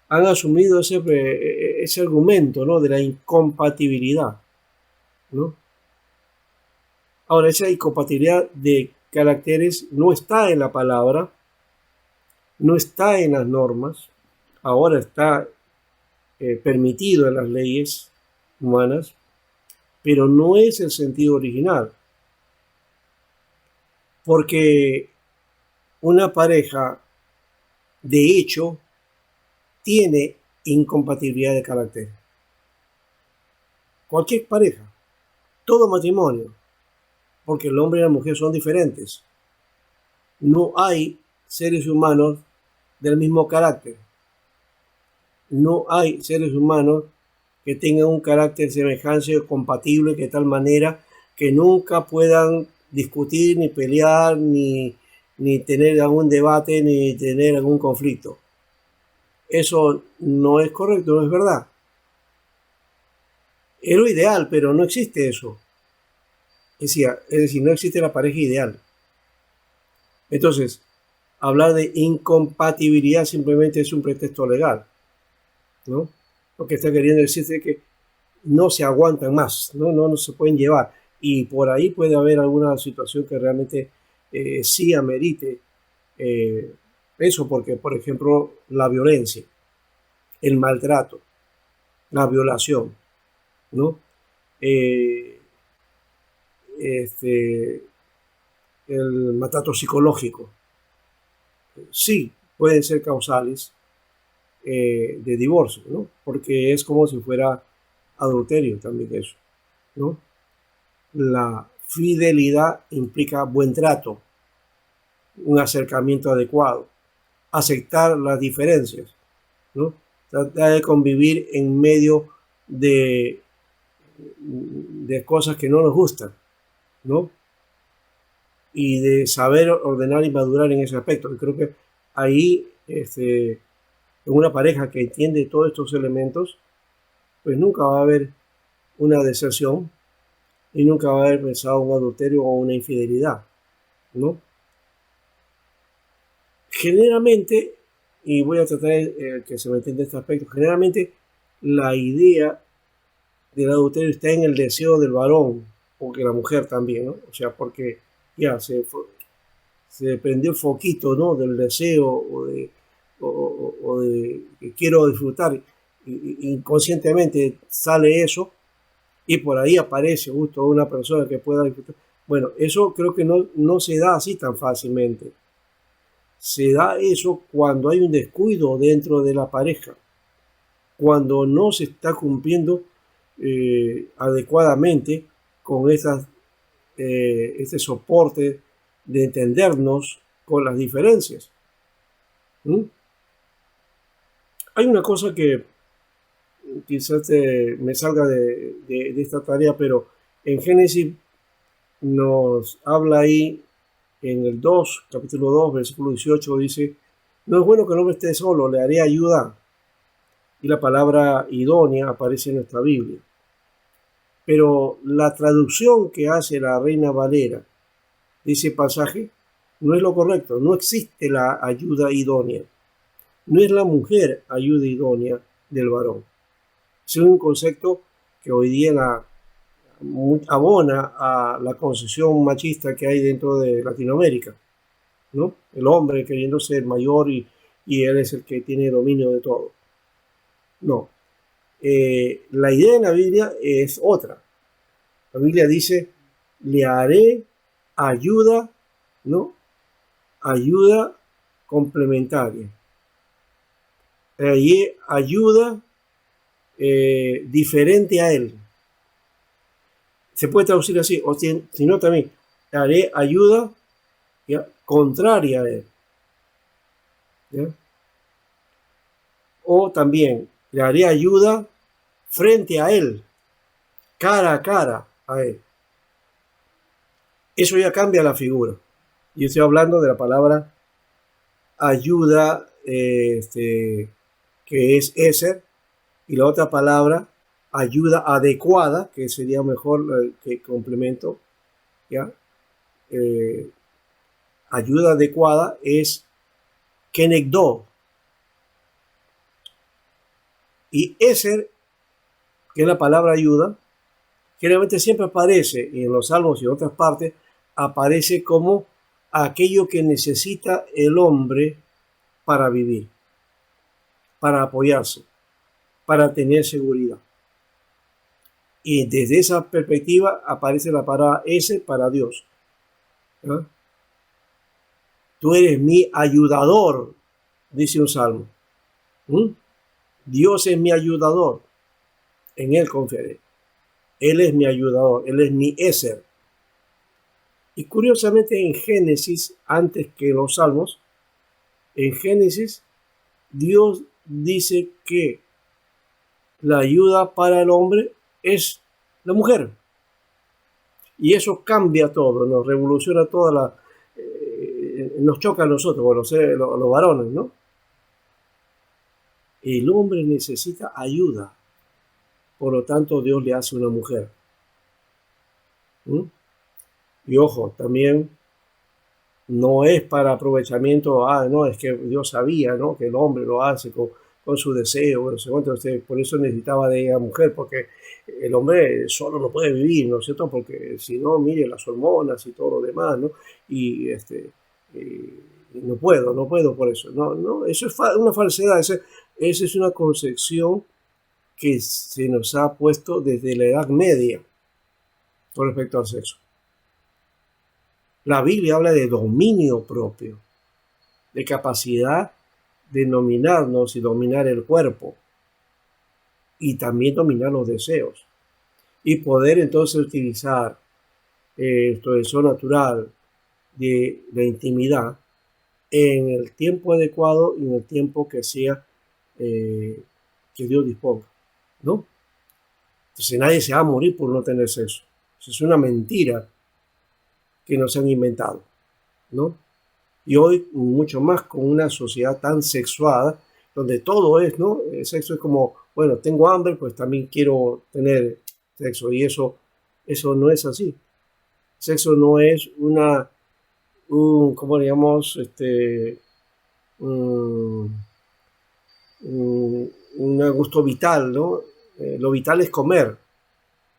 asumido ese argumento, ¿no? De la incompatibilidad, ¿no? Ahora, esa incompatibilidad de caracteres no está en la palabra, no está en las normas, ahora está permitido en las leyes humanas, pero no es el sentido original. Porque una pareja, de hecho, tiene incompatibilidad de carácter. Cualquier pareja, todo matrimonio, porque el hombre y la mujer son diferentes. No hay seres humanos del mismo carácter. No hay seres humanos que tengan un carácter semejante o compatible de tal manera que nunca puedan discutir, ni pelear, ni tener algún debate, ni tener algún conflicto. Eso no es correcto, no es verdad. Es lo ideal, pero no existe eso. Es decir, no existe la pareja ideal. Entonces, hablar de incompatibilidad simplemente es un pretexto legal, ¿no? Lo que está queriendo decir es que no se aguantan más, no se pueden llevar. Y por ahí puede haber alguna situación que realmente sí amerite eso, porque, por ejemplo, la violencia, el maltrato, la violación, ¿no? El maltrato psicológico, sí pueden ser causales de divorcio, ¿no? Porque es como si fuera adulterio también eso, ¿no? La fidelidad implica buen trato, un acercamiento adecuado, aceptar las diferencias, ¿no? Tratar de convivir en medio de cosas que no nos gustan, ¿no? Y de saber ordenar y madurar en ese aspecto. Yo creo que ahí, en una pareja que entiende todos estos elementos, pues nunca va a haber una deserción y nunca va a haber pensado un adulterio o una infidelidad, ¿no? Generalmente, y voy a tratar que se me entienda este aspecto, generalmente la idea del adulterio está en el deseo del varón, porque la mujer también, ¿no? O sea, porque ya se prendió el foquito, ¿no? Del deseo o de que quiero disfrutar. Inconscientemente sale eso y por ahí aparece justo una persona que pueda disfrutar. Bueno, eso creo que no se da así tan fácilmente. Se da eso cuando hay un descuido dentro de la pareja, cuando no se está cumpliendo adecuadamente con este soporte de entendernos con las diferencias. ¿Mm? Hay una cosa que quizás me salga de esta tarea, pero en Génesis nos habla ahí en el 2, capítulo 2, versículo 18, dice, no es bueno que el hombre esté solo, le haré ayuda. Y la palabra idónea aparece en nuestra Biblia. Pero la traducción que hace la Reina Valera de ese pasaje no es lo correcto. No existe la ayuda idónea. No es la mujer ayuda idónea del varón. Es un concepto que hoy día abona a la concepción machista que hay dentro de Latinoamérica, ¿no? El hombre queriendo ser mayor y él es el que tiene dominio de todo. No. La idea en la Biblia es otra. La Biblia dice, le haré ayuda, ¿no? Ayuda complementaria. Ayuda diferente a él. Se puede traducir así, o si no también, le haré ayuda, ¿ya?, contraria a él. ¿Ya? O también, le haré ayuda frente a él, cara a cara a él. Eso ya cambia la figura. Yo estoy hablando de la palabra ayuda, que es eser, y la otra palabra, ayuda adecuada, que sería mejor que complemento, ¿ya? Ayuda adecuada es kenegdo. Y eser, que es la palabra ayuda, generalmente siempre aparece, y en los salmos y en otras partes, aparece como aquello que necesita el hombre para vivir, para apoyarse, para tener seguridad. Y desde esa perspectiva aparece la palabra ese para Dios. ¿Ah? Tú eres mi ayudador, dice un salmo. Dios es mi ayudador, en Él confiaré. Él es mi ayudador, Él es mi eser. Y curiosamente en Génesis, antes que los salmos, en Génesis, Dios dice que la ayuda para el hombre es la mujer. Y eso cambia todo, nos revoluciona toda nos choca a nosotros, bueno, los varones, ¿no? El hombre necesita ayuda, por lo tanto Dios le hace una mujer. Y ojo, también no es para aprovechamiento, no, es que Dios sabía, ¿no?, que el hombre lo hace con su deseo, no sé cuánto, por eso necesitaba de ella mujer, porque el hombre solo no puede vivir, ¿no es cierto?, porque si no, mire las hormonas y todo lo demás, ¿no? Y no puedo por eso, no, eso es una falsedad, esa es una concepción que se nos ha puesto desde la Edad Media con respecto al sexo. La Biblia habla de dominio propio, de capacidad de dominarnos y dominar el cuerpo y también dominar los deseos y poder entonces utilizar nuestro deseo natural de la intimidad en el tiempo adecuado y en el tiempo que sea que Dios disponga, ¿no? Entonces nadie se va a morir por no tener sexo. Eso es una mentira que nos han inventado, ¿no? Y hoy mucho más con una sociedad tan sexuada, donde todo es, ¿no? El sexo es como, bueno, tengo hambre, pues también quiero tener sexo, y eso Eso no es así. Sexo no es ¿cómo digamos? Un, un gusto vital, ¿no? Lo vital es comer,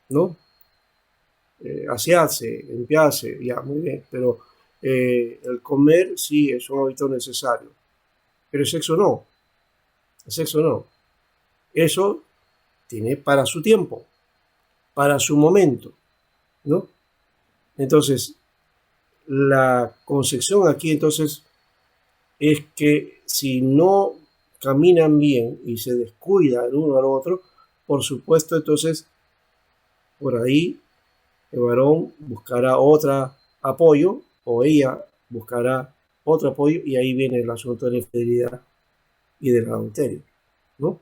¿no? Asearse, limpiarse, ya, muy bien, pero el comer sí es un hábito necesario, pero el sexo no. Eso tiene para su tiempo, para su momento, ¿no? Entonces, la concepción aquí entonces es que si no caminan bien y se descuida el uno al otro, por supuesto entonces por ahí el varón buscará otro apoyo o ella buscará otro apoyo y ahí viene el asunto de la infidelidad y del adulterio, ¿no?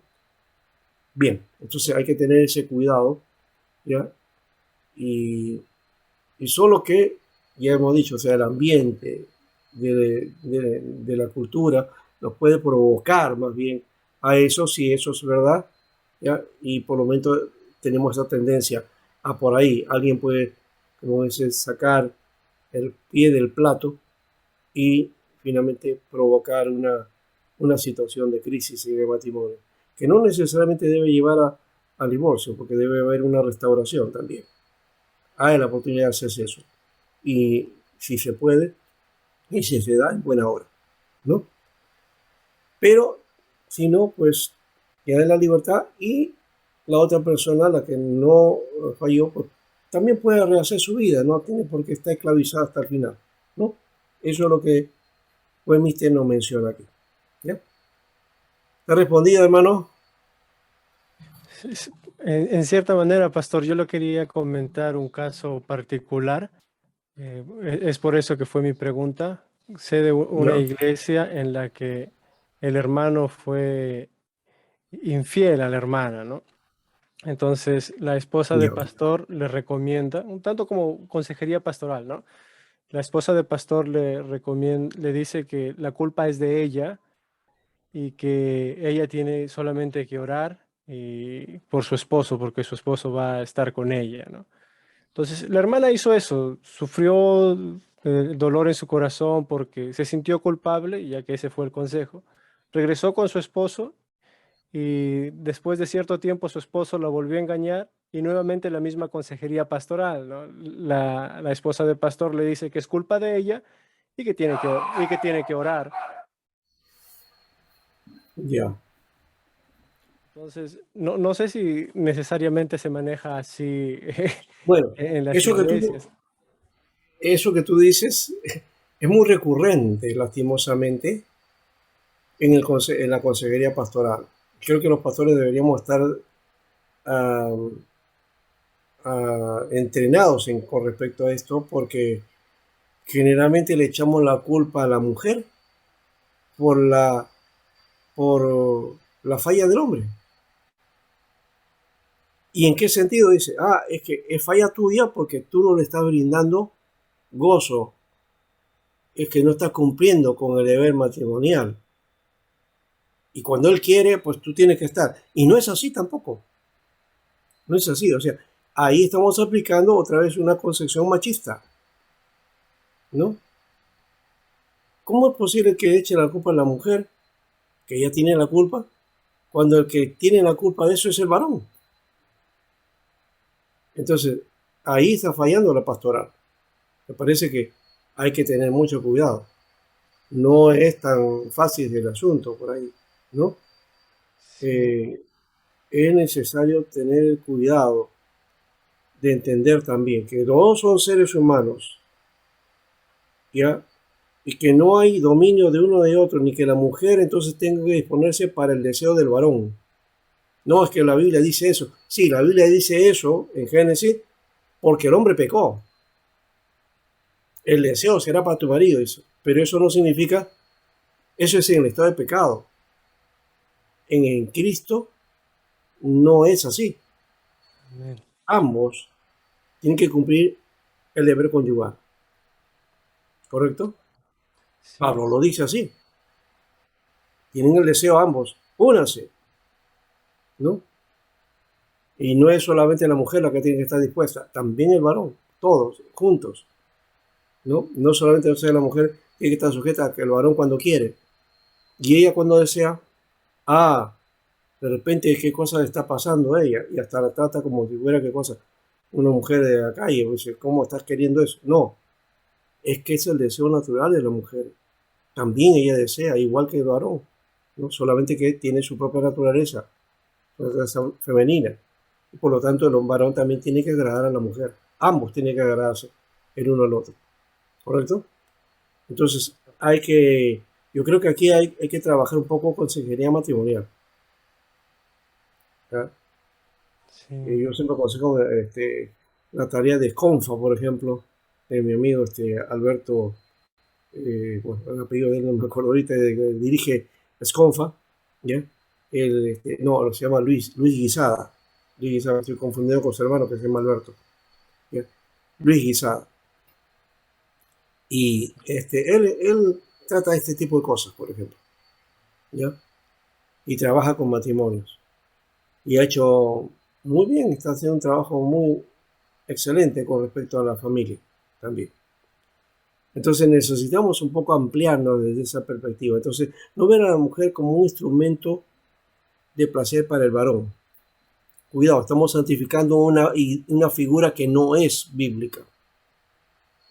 Bien, entonces hay que tener ese cuidado, ¿ya? Y, y solo que, ya hemos dicho, o sea, el ambiente de la cultura nos puede provocar más bien a eso, si eso es verdad, ¿ya? Y por lo menos tenemos esa tendencia a por ahí, alguien puede, como dices, sacar el pie del plato y finalmente provocar una situación de crisis en el matrimonio, que no necesariamente debe llevar al divorcio, porque debe haber una restauración también. Hay la oportunidad de hacerse eso. Y si se puede, y si se da, en buena hora, ¿no? Pero si no, pues queda en la libertad y la otra persona, la que no falló, pues también puede rehacer su vida, no tiene por qué estar esclavizada hasta el final, ¿no? Eso es lo que Westminster nos menciona aquí. ¿Ya? ¿Te he respondido, hermano? En cierta manera, pastor, yo lo quería comentar un caso particular. Es por eso que fue mi pregunta. Sé de una Ya, iglesia en la que el hermano fue infiel a la hermana, ¿no? Entonces, la esposa del ya, pastor le recomienda, un tanto como consejería pastoral, ¿no? La esposa del pastor le recomienda, le dice que la culpa es de ella y que ella tiene solamente que orar por su esposo, porque su esposo va a estar con ella, ¿no? Entonces, la hermana hizo eso, sufrió dolor en su corazón porque se sintió culpable, ya que ese fue el consejo. Regresó con su esposo y después de cierto tiempo su esposo la volvió a engañar y nuevamente la misma consejería pastoral, ¿no? La esposa del pastor le dice que es culpa de ella y que tiene que orar. ya. Entonces, no sé si necesariamente se maneja así Bueno, en las eso que tú, iglesias. eso que tú dices es muy recurrente, lastimosamente, en la consejería pastoral. Creo que los pastores deberíamos estar uh, entrenados con respecto a esto, porque generalmente le echamos la culpa a la mujer por por la falla del hombre. ¿Y en qué sentido? Dice, es que es falla tuya porque tú no le estás brindando gozo, es que no estás cumpliendo con el deber matrimonial. Y cuando él quiere, pues tú tienes que estar. Y no es así tampoco. No es así. O sea, ahí estamos aplicando otra vez una concepción machista, ¿no? ¿Cómo es posible que eche la culpa a la mujer, que ella tiene la culpa, cuando el que tiene la culpa de eso es el varón? Entonces, ahí está fallando la pastoral. Me parece que hay que tener mucho cuidado. No es tan fácil el asunto por ahí, ¿no? Sí, Eh, es necesario tener cuidado de entender también que los dos son seres humanos, ¿ya? Y que no hay dominio de uno de otro, ni que la mujer entonces tenga que disponerse para el deseo del varón. No es que la Biblia dice eso. Sí, la Biblia dice eso en Génesis porque el hombre pecó. El deseo será para tu marido, eso. Pero eso no significa, eso es en el estado de pecado. En Cristo no es así. amén. Ambos tienen que cumplir el deber conyugal, ¿correcto? Sí, Pablo lo dice así. Tienen el deseo ambos, únanse, ¿no? Y no es solamente la mujer la que tiene que estar dispuesta, también el varón, todos, juntos, ¿no? No solamente la mujer tiene que estar sujeta a que el varón cuando quiere, y ella cuando desea, ah, de repente qué cosa le está pasando a ella, y hasta la trata como si fuera qué cosa, una mujer de la calle, dice, ¿cómo estás queriendo eso? No, es que es el deseo natural de la mujer. También ella desea, igual que el varón, ¿no? Solamente que tiene su propia naturaleza, su naturaleza femenina. Y por lo tanto, el varón también tiene que agradar a la mujer. Ambos tienen que agradarse el uno al otro. ¿Correcto? Entonces, yo creo que aquí hay que trabajar un poco con consejería matrimonial. ¿Ya? Sí. Yo siempre aconsejo la tarea de Esconfa, por ejemplo, de mi amigo Alberto, bueno, el apellido de él no me acuerdo ahorita, dirige Esconfa, ¿ya? No, se llama Luis Guisada. Luis Guisada, estoy confundido con su hermano que se llama Alberto, ¿ya? Luis Guisada. Y él trata este tipo de cosas, por ejemplo, ¿ya? Y trabaja con matrimonios. Y ha hecho muy bien, está haciendo un trabajo muy excelente con respecto a la familia también. Entonces necesitamos un poco ampliarnos desde esa perspectiva. Entonces, no ver a la mujer como un instrumento de placer para el varón. Cuidado, estamos santificando una figura que no es bíblica.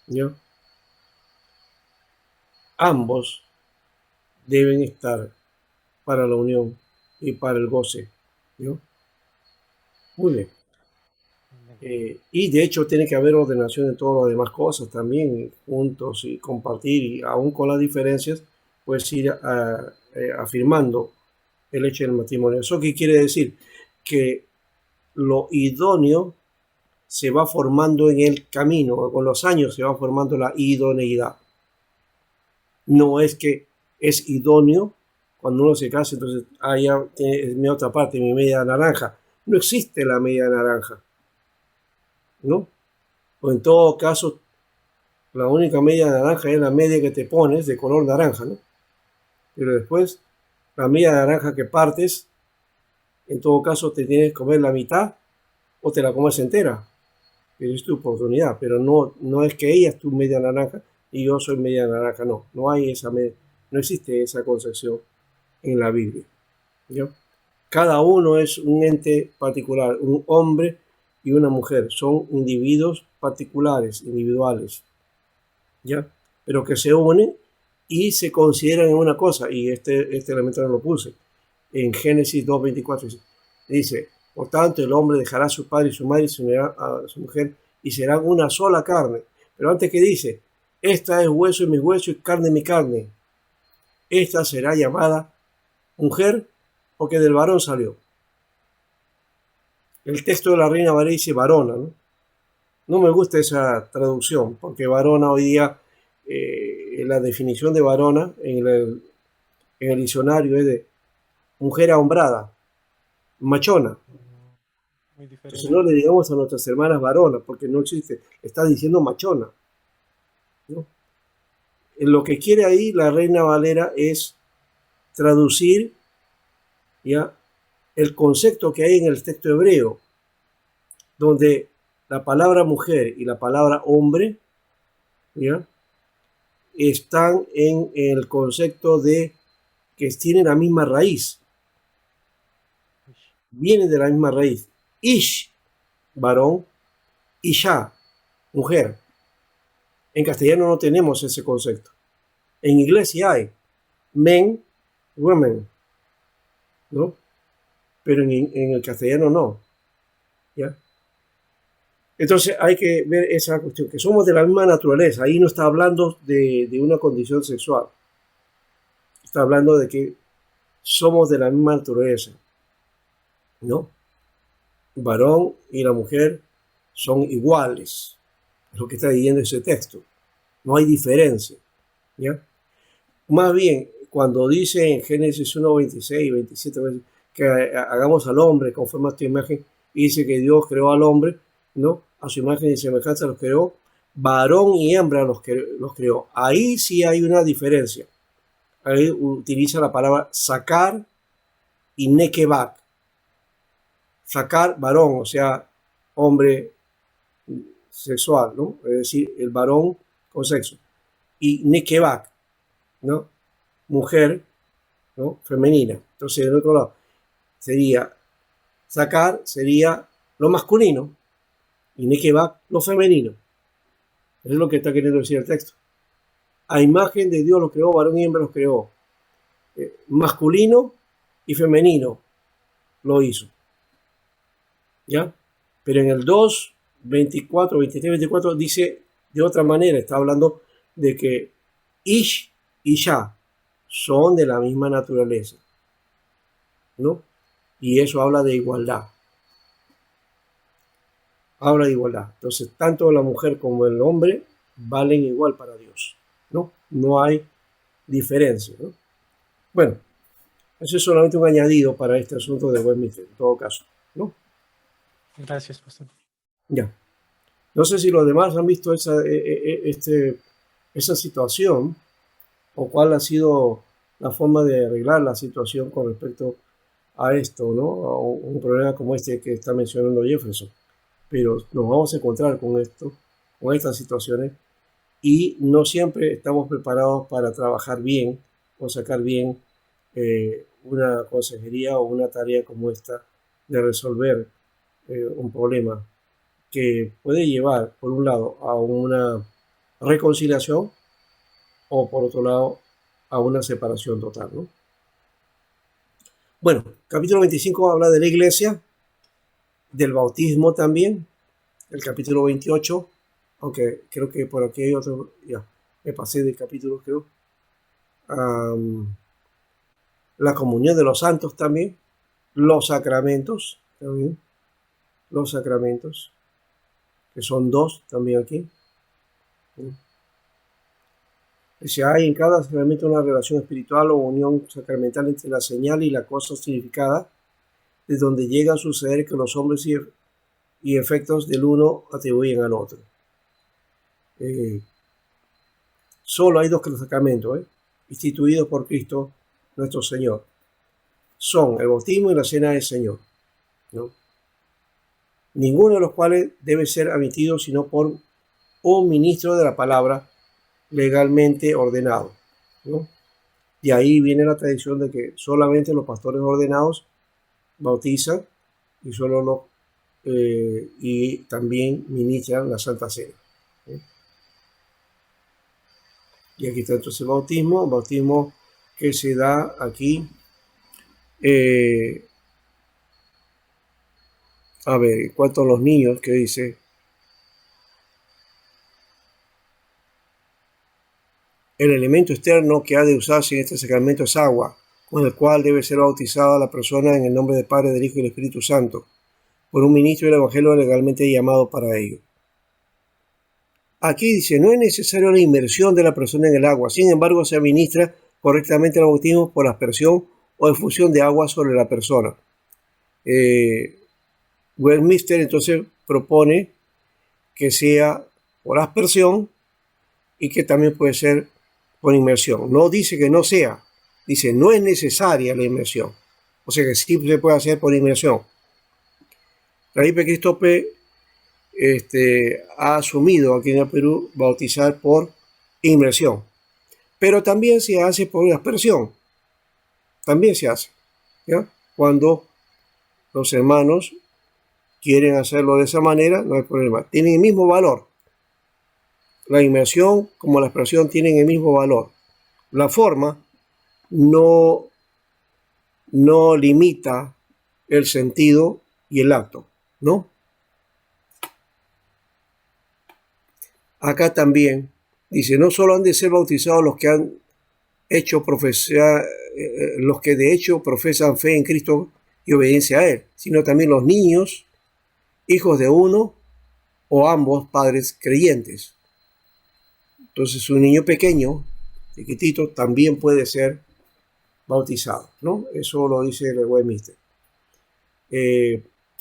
¿Ya? Ambos deben estar para la unión y para el goce. ¿Ya? Muy bien. Y de hecho tiene que haber ordenación en todas las demás cosas también, juntos y compartir, y aún con las diferencias, pues ir afirmando el hecho del matrimonio. ¿Eso qué quiere decir? Que lo idóneo se va formando en el camino, con los años se va formando la idoneidad. No es que es idóneo cuando uno se casa, entonces, ya es mi otra parte, mi media naranja. No existe la media naranja, ¿no? O en todo caso, la única media naranja es la media que te pones de color naranja, ¿no? Pero después, la media naranja que partes, en todo caso te tienes que comer la mitad o te la comes entera. Pero es tu oportunidad, pero no es que ella es tu media naranja y yo soy media naranja, no. No hay no existe esa concepción en la Biblia, ¿ya? Cada uno es un ente particular, un hombre y una mujer. Son individuos particulares, individuales, ¿ya? Pero que se unen y se consideran en una cosa, y este elemento no lo puse. En Génesis 2:24 dice, por tanto el hombre dejará a su padre y su madre y se unirá a su mujer y serán una sola carne. Pero antes que dice, esta es hueso de mis huesos y carne de mi carne. Esta será llamada mujer porque del varón salió. El texto de la Reina Valera dice varona, ¿no? No me gusta esa traducción, porque varona hoy día, la definición de varona en el diccionario es de mujer ahombrada, machona. Muy Entonces no diferente. le digamos a nuestras hermanas varonas, porque no existe, está diciendo machona, ¿no? Lo que quiere ahí la Reina Valera es traducir, ya, el concepto que hay en el texto hebreo, donde la palabra mujer y la palabra hombre, ya, están en el concepto de que tienen la misma raíz, vienen de la misma raíz. Ish, varón, Isha, mujer. En castellano no tenemos ese concepto. En inglés sí hay men, women, ¿no? Pero en el castellano no, ¿ya? Entonces hay que ver esa cuestión, que somos de la misma naturaleza. Ahí no está hablando de una condición sexual. Está hablando de que somos de la misma naturaleza, ¿no? El varón y la mujer son iguales. Es lo que está diciendo ese texto. No hay diferencia, ¿ya? Más bien, cuando dice en Génesis 1, 26 y 27 que hagamos al hombre conforme a tu imagen, y dice que Dios creó al hombre, ¿no? A su imagen y semejanza los creó, varón y hembra los creó. Ahí sí hay una diferencia. Ahí utiliza la palabra sacar y nekebat. Sacar, varón, o sea, hombre sexual, ¿no? Es decir, el varón con sexo. Y nekebak, ¿no? Mujer, ¿no? Femenina. Entonces, del otro lado, sería sacar, sería lo masculino, y nekebak, lo femenino. Eso es lo que está queriendo decir el texto. A imagen de Dios los creó, varón y hembra los creó. Masculino y femenino lo hizo. ¿Ya? Pero en el 2, 24, 23, 24 dice de otra manera, está hablando de que Ish y Ya son de la misma naturaleza, ¿no? Y eso habla de igualdad. Habla de igualdad. Entonces, tanto la mujer como el hombre valen igual para Dios, ¿no? No hay diferencia, ¿no? Bueno, eso es solamente un añadido para este asunto de Westminster, en todo caso, ¿no? Gracias, pastor. Ya. No sé si los demás han visto esa situación o cuál ha sido la forma de arreglar la situación con respecto a esto, ¿no? A un problema como este que está mencionando Jefferson. Pero nos vamos a encontrar con esto, con estas situaciones, y no siempre estamos preparados para trabajar bien o sacar bien una consejería o una tarea como esta de resolver un problema que puede llevar, por un lado, a una reconciliación o, por otro lado, a una separación total, ¿no? Bueno, capítulo 25 habla de la iglesia, del bautismo también, el capítulo 28, aunque creo que por aquí hay otro, ya, me pasé del capítulo, creo. La comunión de los santos también, los sacramentos, también, los sacramentos, que son dos también aquí. Si hay en cada sacramento una relación espiritual o unión sacramental entre la señal y la cosa significada, de donde llega a suceder que los hombres y efectos del uno atribuyen al otro. Solo hay dos sacramentos, instituidos por Cristo nuestro Señor. Son el bautismo y la cena del Señor, ¿no? Ninguno de los cuales debe ser admitido sino por un ministro de la palabra legalmente ordenado, ¿no? Y ahí viene la tradición de que solamente los pastores ordenados bautizan y y también ministran la Santa Cena. Y aquí está entonces el bautismo que se da aquí. A ver, en cuanto a los niños, que dice, el elemento externo que ha de usarse en este sacramento es agua, con el cual debe ser bautizada la persona en el nombre del Padre, del Hijo y del Espíritu Santo, por un ministro del Evangelio legalmente llamado para ello. Aquí dice, no es necesario la inmersión de la persona en el agua, sin embargo se administra correctamente el bautismo por aspersión o efusión de agua sobre la persona. Westminster entonces propone que sea por aspersión y que también puede ser por inmersión. No dice que no sea, dice no es necesaria la inmersión. O sea que sí se puede hacer por inmersión. Felipe Cristópe ha asumido aquí en el Perú bautizar por inmersión. Pero también se hace por aspersión. También se hace, ¿ya? Cuando los hermanos quieren hacerlo de esa manera, no hay problema. Tienen el mismo valor. La inmersión como la aspersión tienen el mismo valor. La forma no limita el sentido y el acto, ¿no? Acá también dice, no solo han de ser bautizados los que han hecho los que de hecho profesan fe en Cristo y obediencia a Él, sino también los niños, hijos de uno o ambos padres creyentes. Entonces un niño pequeño, chiquitito, también puede ser bautizado, ¿no? Eso lo dice el Westminster.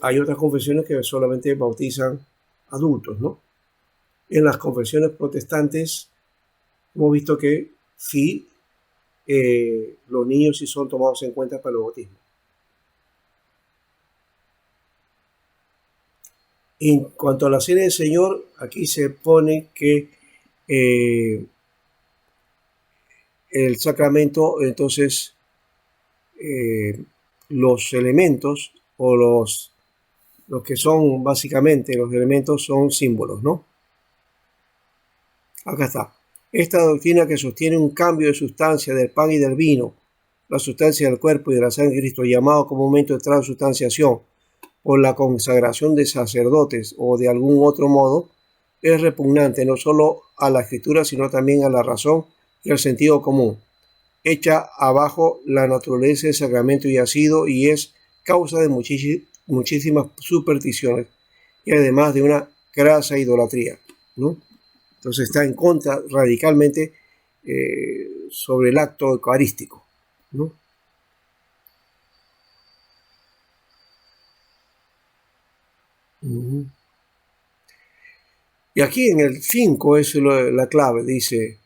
Hay otras confesiones que solamente bautizan adultos, ¿no? En las confesiones protestantes hemos visto que sí, los niños sí son tomados en cuenta para el bautismo. En cuanto a la cena del Señor, aquí se pone que el sacramento, entonces, los elementos o los que son básicamente los elementos son símbolos, ¿no? Acá está. Esta doctrina que sostiene un cambio de sustancia del pan y del vino, la sustancia del cuerpo y de la sangre de Cristo, llamado comúnmente transustanciación, por la consagración de sacerdotes o de algún otro modo, es repugnante no solo a la escritura, sino también a la razón y al sentido común. Echa abajo la naturaleza del sacramento y ha sido y es causa de muchísimas supersticiones y además de una grasa idolatría, ¿no? Entonces está en contra radicalmente sobre el acto eucarístico, ¿no? Y aquí en el 5 es la clave, dice: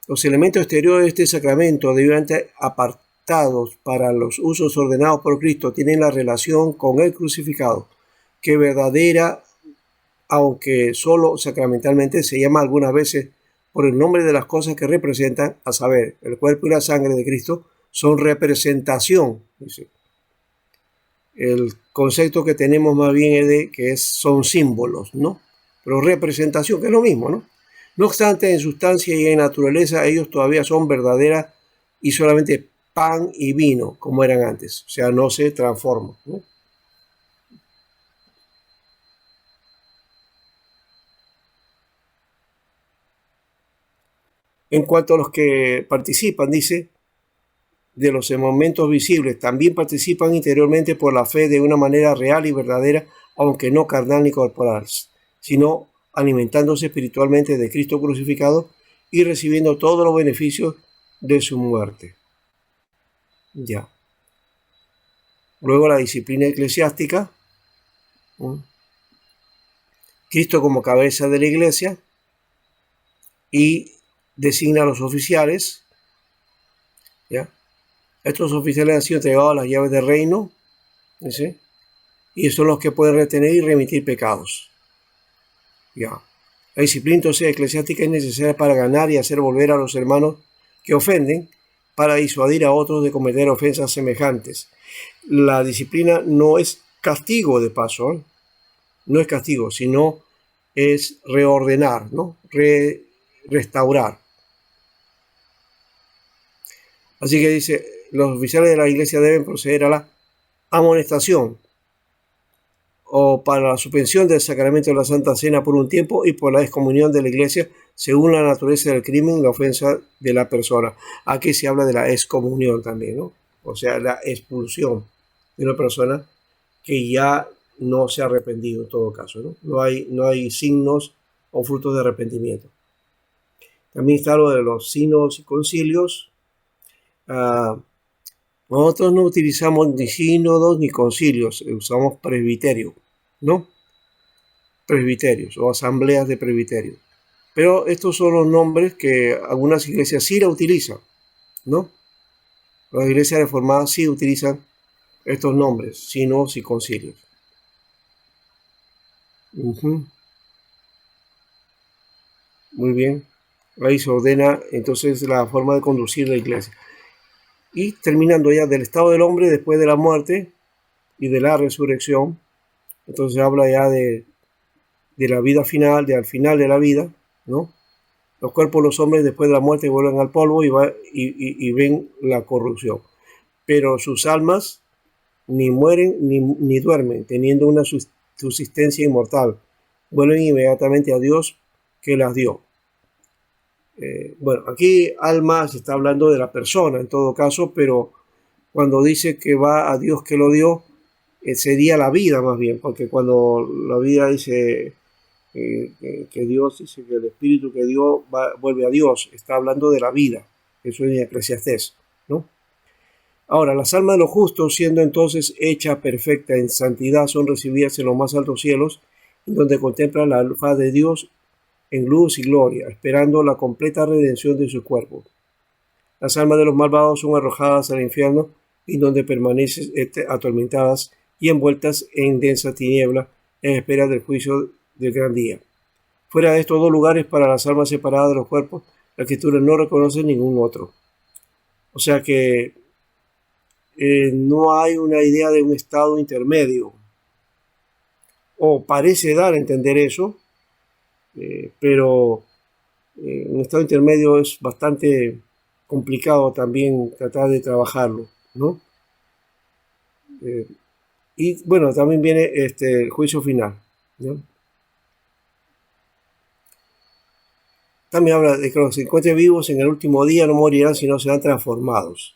los elementos exteriores de este sacramento, debidamente apartados para los usos ordenados por Cristo, tienen la relación con el crucificado, que verdadera, aunque solo sacramentalmente, se llama algunas veces por el nombre de las cosas que representan, a saber, el cuerpo y la sangre de Cristo, son representación. Dice. El concepto que tenemos más bien es de que son símbolos, ¿no? Pero representación, que es lo mismo, ¿no? No obstante, en sustancia y en naturaleza, ellos todavía son verdaderas y solamente pan y vino, como eran antes. O sea, no se transforman, ¿no? En cuanto a los que participan, dice, de los momentos visibles, también participan interiormente por la fe de una manera real y verdadera, aunque no carnal ni corporal, sino alimentándose espiritualmente de Cristo crucificado y recibiendo todos los beneficios de su muerte. Ya. Luego la disciplina eclesiástica. Cristo como cabeza de la iglesia y designa a los oficiales. ¿Ya? Estos oficiales han sido entregados las llaves del reino, ¿sí? Y son los que pueden retener y remitir pecados. Ya. La disciplina entonces eclesiástica es necesaria para ganar y hacer volver a los hermanos que ofenden, para disuadir a otros de cometer ofensas semejantes. La disciplina no es castigo, de paso, ¿eh? No es castigo, sino es reordenar, ¿no? Restaurar. Así que dice, los oficiales de la iglesia deben proceder a la amonestación o para la suspensión del sacramento de la Santa Cena por un tiempo y por la excomunión de la iglesia según la naturaleza del crimen y la ofensa de la persona. Aquí se habla de la excomunión también, ¿no? O sea, la expulsión de una persona que ya no se ha arrepentido en todo caso, ¿no? No hay signos o frutos de arrepentimiento. También está lo de los sínodos y concilios. Nosotros no utilizamos ni sínodos ni concilios, usamos presbiterio, ¿no? Presbiterios o asambleas de presbiterio. Pero estos son los nombres que algunas iglesias sí la utilizan, ¿no? Las iglesias reformadas sí utilizan estos nombres, sínodos y concilios. Muy bien. Ahí se ordena entonces la forma de conducir la iglesia. Y terminando ya del estado del hombre después de la muerte y de la resurrección, entonces habla ya de la vida final, al final de la vida, ¿no? Los cuerpos de los hombres después de la muerte vuelven al polvo y ven la corrupción. Pero sus almas ni mueren ni duermen, teniendo una subsistencia inmortal. Vuelven inmediatamente a Dios que las dio. Bueno, aquí alma se está hablando de la persona en todo caso, pero cuando dice que va a Dios que lo dio, sería la vida más bien, porque cuando la vida dice que Dios, dice que el espíritu que dio vuelve a Dios, está hablando de la vida, eso es en Eclesiastés, ¿no? Ahora, las almas de los justos, siendo entonces hechas perfectas en santidad, son recibidas en los más altos cielos, donde contemplan la faz de Dios en luz y gloria, esperando la completa redención de su cuerpo. Las almas de los malvados son arrojadas al infierno, y donde permanecen atormentadas y envueltas en densa tiniebla, en espera del juicio del gran día. Fuera de estos dos lugares, para las almas separadas de los cuerpos, la Escritura no reconoce ningún otro. O sea que no hay una idea de un estado intermedio, o parece dar a entender eso, pero un estado intermedio es bastante complicado también tratar de trabajarlo, ¿no? Y bueno, también viene el juicio final, ¿no? También habla de que los que se encuentren vivos en el último día no morirán, sino serán transformados.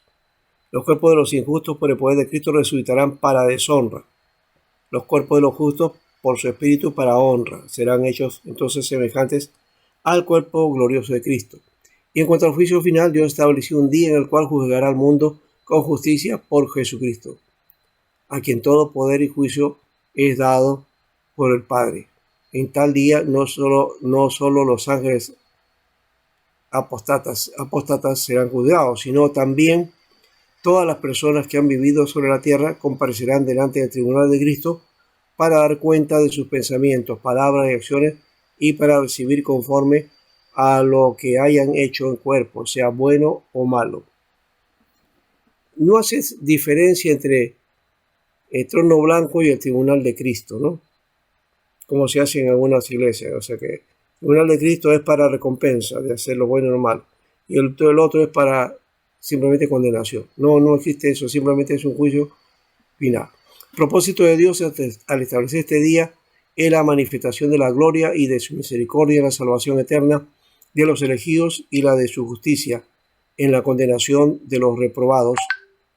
Los cuerpos de los injustos por el poder de Cristo resucitarán para deshonra. Los cuerpos de los justos por su espíritu para honra. Serán hechos entonces semejantes al cuerpo glorioso de Cristo. Y en cuanto al juicio final, Dios estableció un día en el cual juzgará al mundo con justicia por Jesucristo, a quien todo poder y juicio es dado por el Padre. En tal día no solo los ángeles apóstatas serán juzgados, sino también todas las personas que han vivido sobre la tierra comparecerán delante del tribunal de Cristo para dar cuenta de sus pensamientos, palabras y acciones y para recibir conforme a lo que hayan hecho en cuerpo, sea bueno o malo. No hace diferencia entre el trono blanco y el tribunal de Cristo, ¿no? Como se hace en algunas iglesias. O sea que el tribunal de Cristo es para recompensa de hacer lo bueno y lo malo. Y el otro es para simplemente condenación. No existe eso, simplemente es un juicio final. El propósito de Dios al establecer este día es la manifestación de la gloria y de su misericordia en la salvación eterna de los elegidos y la de su justicia en la condenación de los reprobados,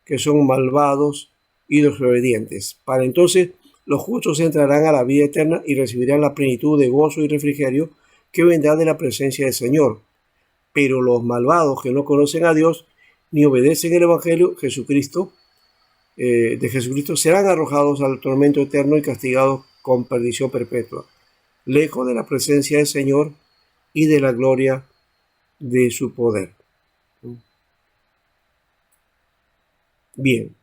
que son malvados y desobedientes. Para entonces los justos entrarán a la vida eterna y recibirán la plenitud de gozo y refrigerio que vendrá de la presencia del Señor. Pero los malvados que no conocen a Dios ni obedecen el Evangelio de Jesucristo serán arrojados al tormento eterno y castigados con perdición perpetua, lejos de la presencia del Señor y de la gloria de su poder. Bien,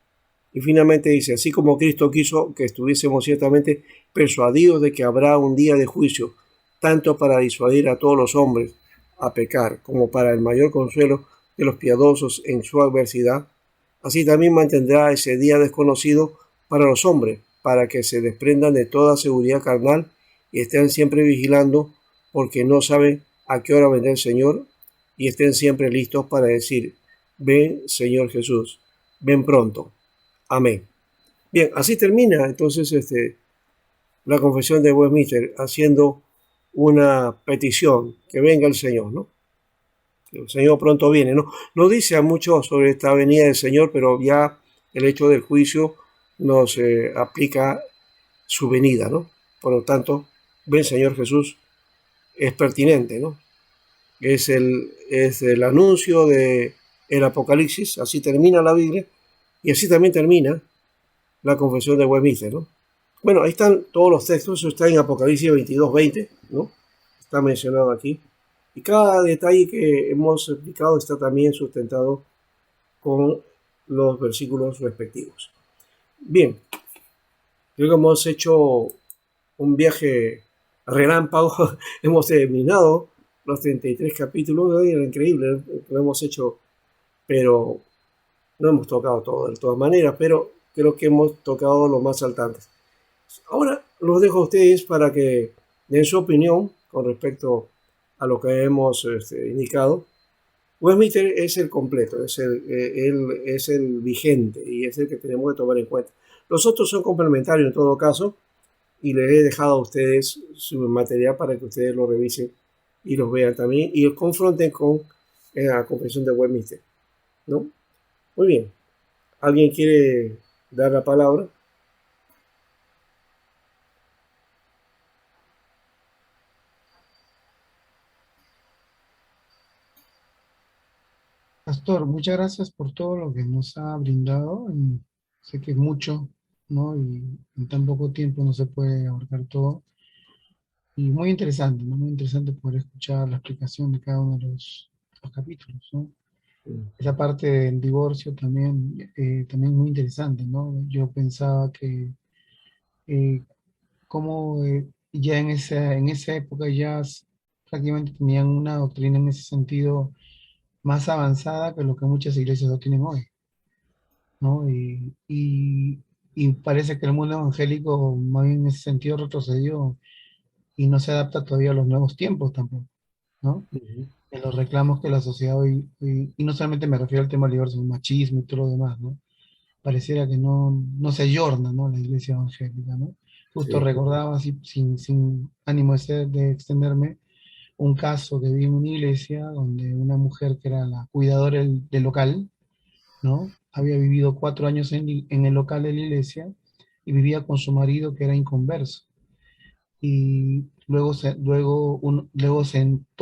y finalmente dice, así como Cristo quiso que estuviésemos ciertamente persuadidos de que habrá un día de juicio, tanto para disuadir a todos los hombres a pecar, como para el mayor consuelo de los piadosos en su adversidad, así también mantendrá ese día desconocido para los hombres, para que se desprendan de toda seguridad carnal y estén siempre vigilando, porque no saben a qué hora vendrá el Señor, y estén siempre listos para decir, ven Señor Jesús, ven pronto. Amén. Bien, así termina entonces la confesión de Westminster, haciendo una petición, que venga el Señor, ¿no? El Señor pronto viene, ¿no? No dice mucho sobre esta venida del Señor, pero ya el hecho del juicio nos aplica su venida, ¿no? Por lo tanto, ven Señor Jesús, es pertinente, ¿no? Es el anuncio del Apocalipsis, así termina la Biblia, y así también termina la confesión de Westminster, ¿no? Bueno, ahí están todos los textos, eso está en Apocalipsis 22:20, ¿no? Está mencionado aquí. Y cada detalle que hemos explicado está también sustentado con los versículos respectivos. Bien, creo que hemos hecho un viaje relámpago, hemos terminado los 33 capítulos, era increíble, lo hemos hecho, pero no hemos tocado todo de todas maneras, pero creo que hemos tocado los más saltantes. Ahora los dejo a ustedes para que den su opinión con respecto a lo que hemos indicado. Westminster es el completo, es el vigente y es el que tenemos que tomar en cuenta. Los otros son complementarios en todo caso y les he dejado a ustedes su material para que ustedes lo revisen y los vean también y los confronten con la confesión de Westminster, ¿no? Muy bien. ¿Alguien quiere dar la palabra? Pastor, muchas gracias por todo lo que nos ha brindado. Sé que es mucho, ¿no? Y en tan poco tiempo no se puede abarcar todo. Y muy interesante, ¿no? Muy interesante poder escuchar la explicación de cada uno de los capítulos, ¿no? Esa parte del divorcio también, también muy interesante, ¿no? Yo pensaba que cómo ya en esa época ya prácticamente tenían una doctrina en ese sentido más avanzada que lo que muchas iglesias lo tienen hoy, ¿no? Y parece que el mundo evangélico más bien en ese sentido retrocedió y no se adapta todavía a los nuevos tiempos tampoco, ¿no? Ujú. En los reclamos que la sociedad y no solamente me refiero al tema del divorcio, el machismo y todo lo demás, ¿no? Pareciera que no se ayorna, ¿no? La iglesia evangélica, ¿no? Justo Sí. recordaba, así, sin ánimo de extenderme, un caso que vi en una iglesia donde una mujer que era la cuidadora del local, ¿no? Había vivido 4 años en el local de la iglesia y vivía con su marido que era inconverso. Y todo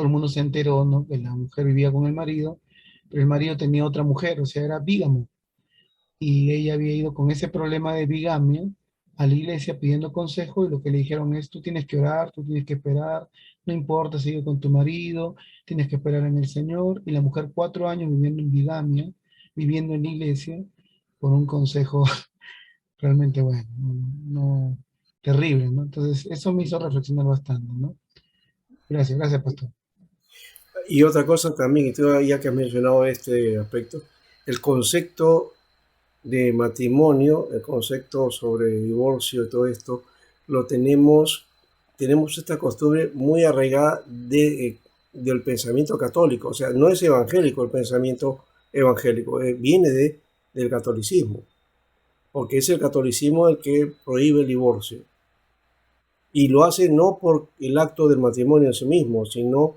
el mundo se enteró, ¿no? Que la mujer vivía con el marido, pero el marido tenía otra mujer, o sea, era bígamo. Y ella había ido con ese problema de bigamia a la iglesia pidiendo consejo y lo que le dijeron es, tú tienes que orar, tú tienes que esperar, no importa, sigue con tu marido, tienes que esperar en el Señor. Y la mujer 4 años viviendo en bigamia, viviendo en la iglesia, por un consejo realmente bueno, terrible, ¿no? Entonces, eso me hizo reflexionar bastante, ¿no? Gracias, gracias, pastor. Y otra cosa también, y tú ya que has mencionado este aspecto, el concepto de matrimonio, el concepto sobre divorcio y todo esto, lo tenemos esta costumbre muy arraigada del pensamiento católico, o sea, no es evangélico el pensamiento evangélico, viene del catolicismo, porque es el catolicismo el que prohíbe el divorcio. Y lo hace no por el acto del matrimonio en sí mismo, sino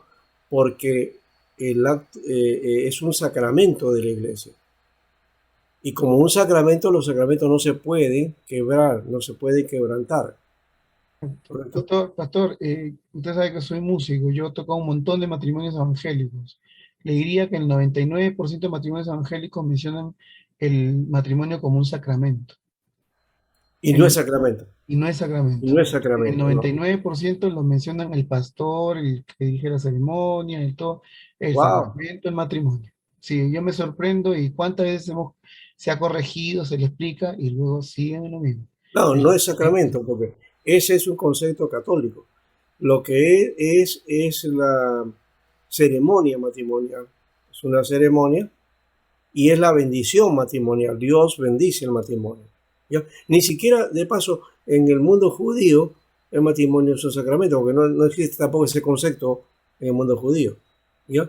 porque el acto, es un sacramento de la iglesia. Y como un sacramento, los sacramentos no se pueden quebrar, no se pueden quebrantar. ¿Correcto? Pastor, usted sabe que soy músico, yo he tocado un montón de matrimonios evangélicos. Le diría que el 99% de matrimonios evangélicos mencionan el matrimonio como un sacramento. Y no es El- sacramento. y no es Y sacramento. no es El sacramento, no. 99% lo mencionan el pastor, el que dirige la ceremonia, y todo, el Wow. sacramento, el matrimonio. Sí, yo me sorprendo y cuántas veces se ha corregido, se le explica y luego siguen en lo mismo. No, El no es sacramento. sacramento, porque ese es un concepto católico. Lo que es la ceremonia matrimonial. Es una ceremonia y es la bendición matrimonial. Dios bendice el matrimonio. ¿Ya? Ni siquiera, de paso, en el mundo judío, el matrimonio es un sacramento, porque no existe tampoco ese concepto en el mundo judío. ¿Ya?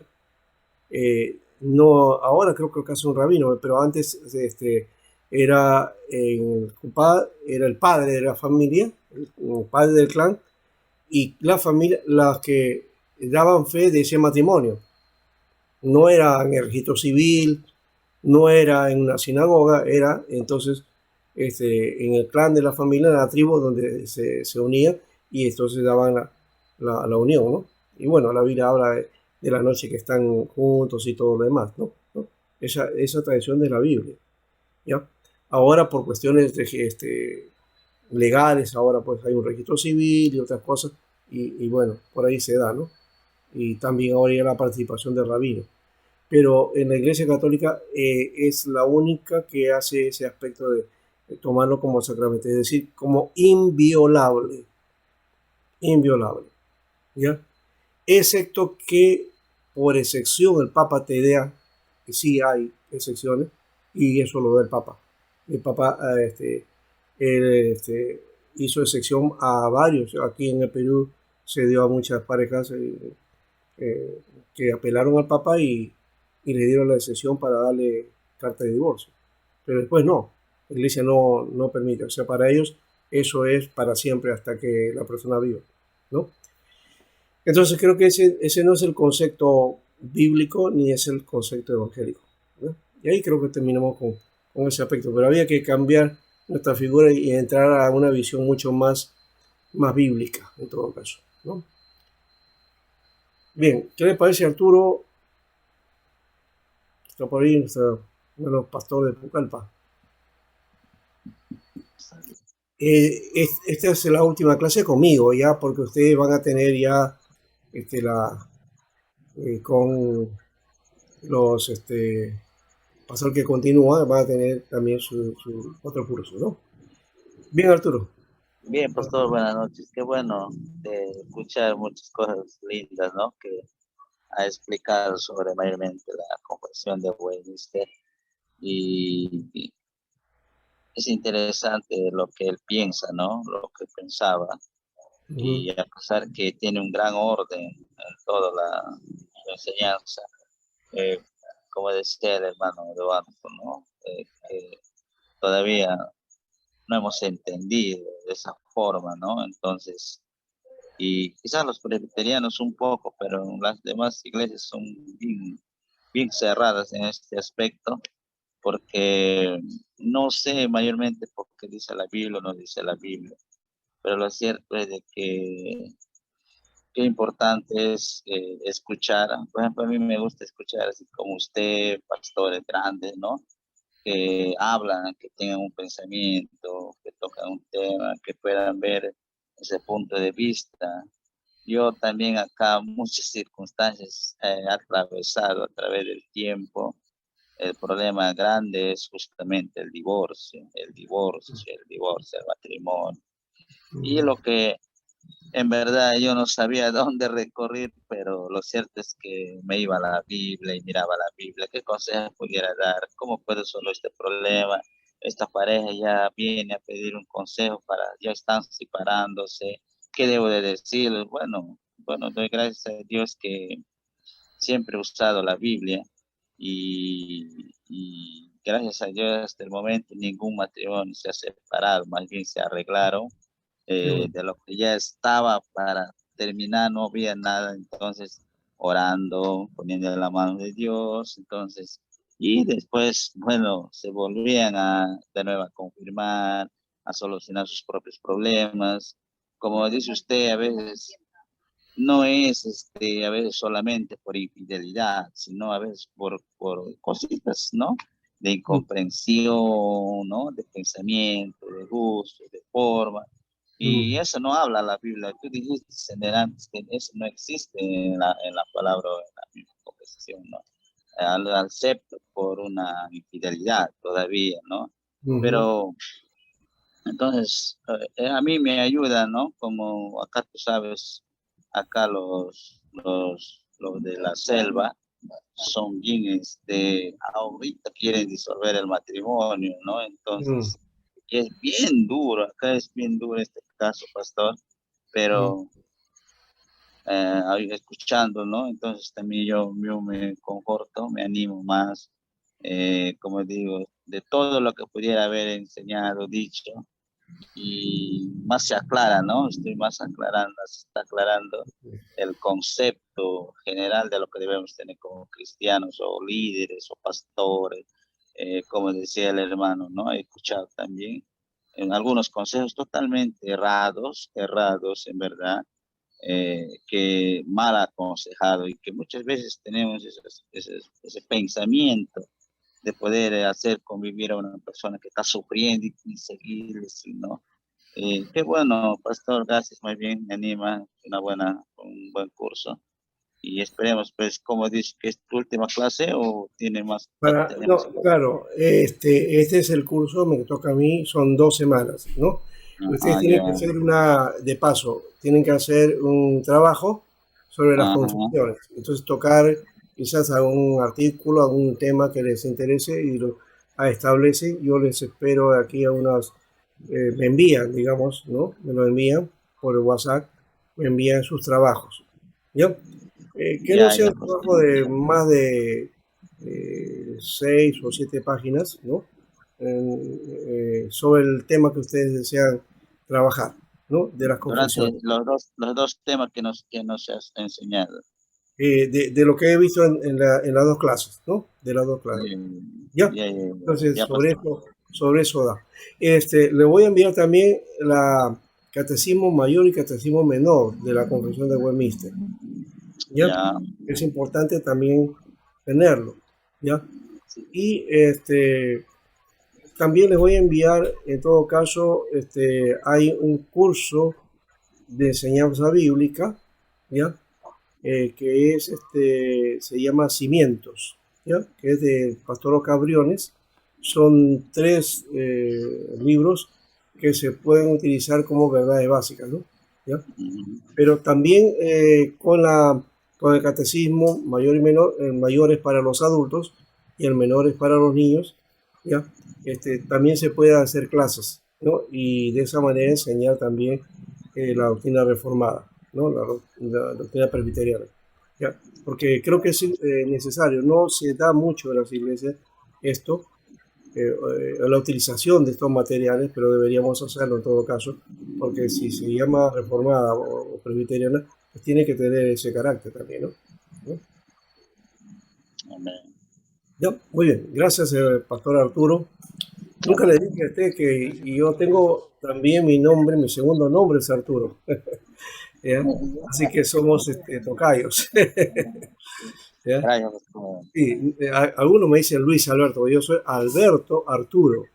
No, ahora creo que es un rabino, pero antes era el padre de la familia, el padre del clan, y la familia, las que daban fe de ese matrimonio. No era en el registro civil, no era en una sinagoga, era entonces en el clan de la familia, en la tribu donde se unía y entonces daban la unión, ¿no? Y bueno, la Biblia habla de la noche que están juntos y todo lo demás, ¿no? ¿No? Esa tradición de la Biblia, ¿ya? Ahora por cuestiones legales, ahora pues hay un registro civil y otras cosas, y bueno, por ahí se da, ¿no? Y también ahora hay la participación del rabino, pero en la Iglesia Católica es la única que hace ese aspecto de tomarlo como sacramento, es decir, como inviolable, inviolable, ¿ya? Excepto que por excepción el Papa te da, que sí hay excepciones, y eso lo da el Papa. El Papa él, hizo excepción a varios, aquí en el Perú se dio a muchas parejas eh, que apelaron al Papa y le dieron la excepción para darle carta de divorcio. Pero después no, la iglesia no permite. O sea, para ellos eso es para siempre hasta que la persona viva, ¿no? Entonces creo que ese no es el concepto bíblico ni es el concepto evangélico, ¿no? Y ahí creo que terminamos con ese aspecto. Pero había que cambiar nuestra figura y entrar a una visión mucho más bíblica en todo caso, ¿no? Bien, ¿qué le parece, Arturo? Está por ahí nuestro, uno de los pastores de Pucallpa. Esta es la última clase conmigo, ya, porque ustedes van a tener ya con los pastor que continúa, van a tener también su otro curso, ¿no? Bien, Arturo. Bien, pastor, buenas noches. Qué bueno de escuchar muchas cosas lindas, ¿no? Que ha explicado sobre mayormente la Confesión de Westminster. Y es interesante lo que él piensa, ¿no? Lo que pensaba. Ujú, Y a pesar que tiene un gran orden en toda la enseñanza, eh, como decía el hermano Eduardo, ¿no? Que todavía no hemos entendido de esa forma, ¿no? Entonces, y quizás los presbiterianos un poco, pero las demás iglesias son bien, bien cerradas en este aspecto, porque no sé mayormente por qué dice la Biblia o no dice la Biblia, pero lo cierto es de que qué importante es escuchar. Por ejemplo, a mí me gusta escuchar así como usted, pastores grandes, ¿no? Que hablan, que tengan un pensamiento, que tocan un tema, que puedan ver ese punto de vista. Yo también acá muchas circunstancias he atravesado a través del tiempo. El problema grande es justamente el divorcio, el matrimonio. Y ujú. lo que en verdad yo no sabía dónde recorrer, pero lo cierto es que me iba a la Biblia y miraba la Biblia, qué consejos pudiera dar, cómo puedo solucionar este problema. Esta pareja ya viene a pedir un consejo para, ya están separándose, ¿qué debo de decir? Bueno, doy gracias a Dios que siempre he usado la Biblia y gracias a Dios hasta el momento ningún matrimonio se ha separado, más bien se arreglaron. Qué bueno. De lo que ya estaba para terminar, no había nada, entonces orando, poniendo la mano de Dios, entonces, y después, bueno, se volvían de nuevo a confirmar, a solucionar sus propios problemas. Como dice usted, a veces no es a veces solamente por infidelidad, sino a veces por cositas, ¿no? De Mm, incomprensión, ¿no? De pensamiento, de gusto, de forma. Y mm. eso no habla la Biblia. Tú dijiste en antes que eso no existe en la palabra, en la misma conversación, ¿no? Al acepto por una infidelidad todavía, ¿no? Ujú. Pero entonces, a mí me ayuda, ¿no? Como acá tú sabes, acá los de la selva son bien, ahorita quieren disolver el matrimonio, ¿no? Mm, Entonces, es bien duro, acá es bien duro este caso, pastor, mm. pero ahí escuchando, ¿no? Entonces también yo me conforto, me animo más, como digo, de todo lo que pudiera haber enseñado, dicho y más se aclara, ¿no? Estoy más aclarando, se está aclarando el concepto general de lo que debemos tener como cristianos o líderes o pastores, como decía el hermano, ¿no? He escuchado también en algunos consejos totalmente errados en verdad, que mal aconsejado y que muchas veces tenemos ese pensamiento de poder hacer convivir a una persona que está sufriendo y seguirle, ¿no? Qué bueno, pastor, gracias, muy bien, me anima, un buen curso. Y esperemos, pues, como dice, que es tu última clase o tiene más, tenemos No, claro, este es el curso, me toca a mí, son 2 semanas, ¿no? Ustedes ya, tienen que hacer de paso, tienen que hacer un trabajo sobre las ajá, confesiones. Entonces tocar quizás algún artículo, algún tema que les interese y lo establecen. Yo les espero aquí a me envían, digamos, ¿no? Me lo envían por el WhatsApp, me envían sus trabajos, ¿ya? Que no sea ya, un pues, trabajo de más de 6 o 7 páginas, ¿no? Sobre el tema que ustedes desean trabajar, ¿no? De las durante confesiones. los dos temas que nos has enseñado. De lo que he visto en las 2 clases, ¿no? De las 2 clases. ¿Ya? Entonces, Ya, pastor. sobre eso da. Le voy a enviar también la Catecismo Mayor y Catecismo Menor de la Confesión de Westminster. ¿Ya? Ya, Es importante también tenerlo, ¿ya? Y también les voy a enviar, en todo caso, hay un curso de enseñanza bíblica, ¿ya? Que se llama Cimientos, ¿ya? Que es de Pastor Cabriones. Son 3 libros. que se pueden utilizar como verdades básicas, ¿no? ¿Ya? Ujú. Pero también con el catecismo mayor y menor, el mayor es para los adultos y el menor es para los niños, ¿ya? También se puede hacer clases, ¿no? Y de esa manera enseñar también la doctrina reformada, ¿no? La doctrina presbiteriana, ¿ya? Porque creo que es necesario, no se da mucho en las iglesias esto, la utilización de estos materiales, pero deberíamos hacerlo en todo caso, porque si se llama reformada o presbiteriana, pues tiene que tener ese carácter también, ¿no? ¿No? Amén. Ya, muy bien, gracias, Pastor Arturo. Nunca le Amén. dije a usted que Gracias, y yo pastor. tengo también mi nombre, mi segundo nombre es Arturo, ¿ya? Así que somos tocayos, ¿ya? Gracias, pastor. Sí, algunos me dicen Luis Alberto, yo soy Alberto Arturo,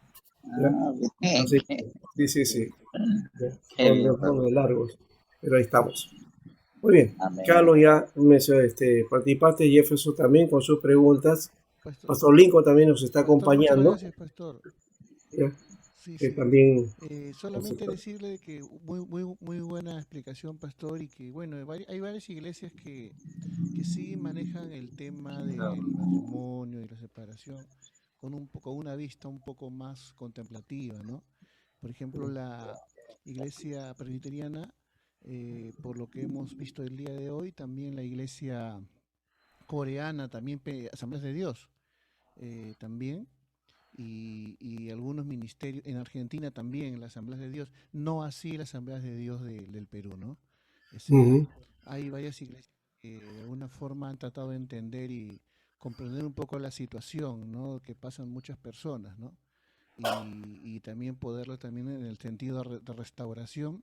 ¿ya? Ah, bien, Así que, sí, sí, sí. ¿Ya? qué Son bien, de pastor. largos, pero ahí estamos. Muy bien, Amén. Carlos ya mencionó, participaste, Jefferson también con sus preguntas. Pastor, Pastor Lincoln también nos está muchas acompañando, gracias, pastor. ¿ya? Sí, Que sí. también nos Solamente está- decirle que muy buena explicación, pastor, y que bueno, hay varias iglesias que sí manejan el tema del matrimonio y la separación con con una vista un poco más contemplativa, ¿no? Por ejemplo, la iglesia presbiteriana, por lo que hemos visto el día de hoy, también la iglesia coreana, también Asambleas de Dios, también y algunos ministerios, en Argentina también, las Asambleas de Dios, no así las Asambleas de Dios del Perú, ¿no? O sea, Ujú. hay varias iglesias que de alguna forma han tratado de entender y comprender un poco la situación, ¿no? Que pasan muchas personas, ¿no? Y también poderlo también en el sentido de restauración,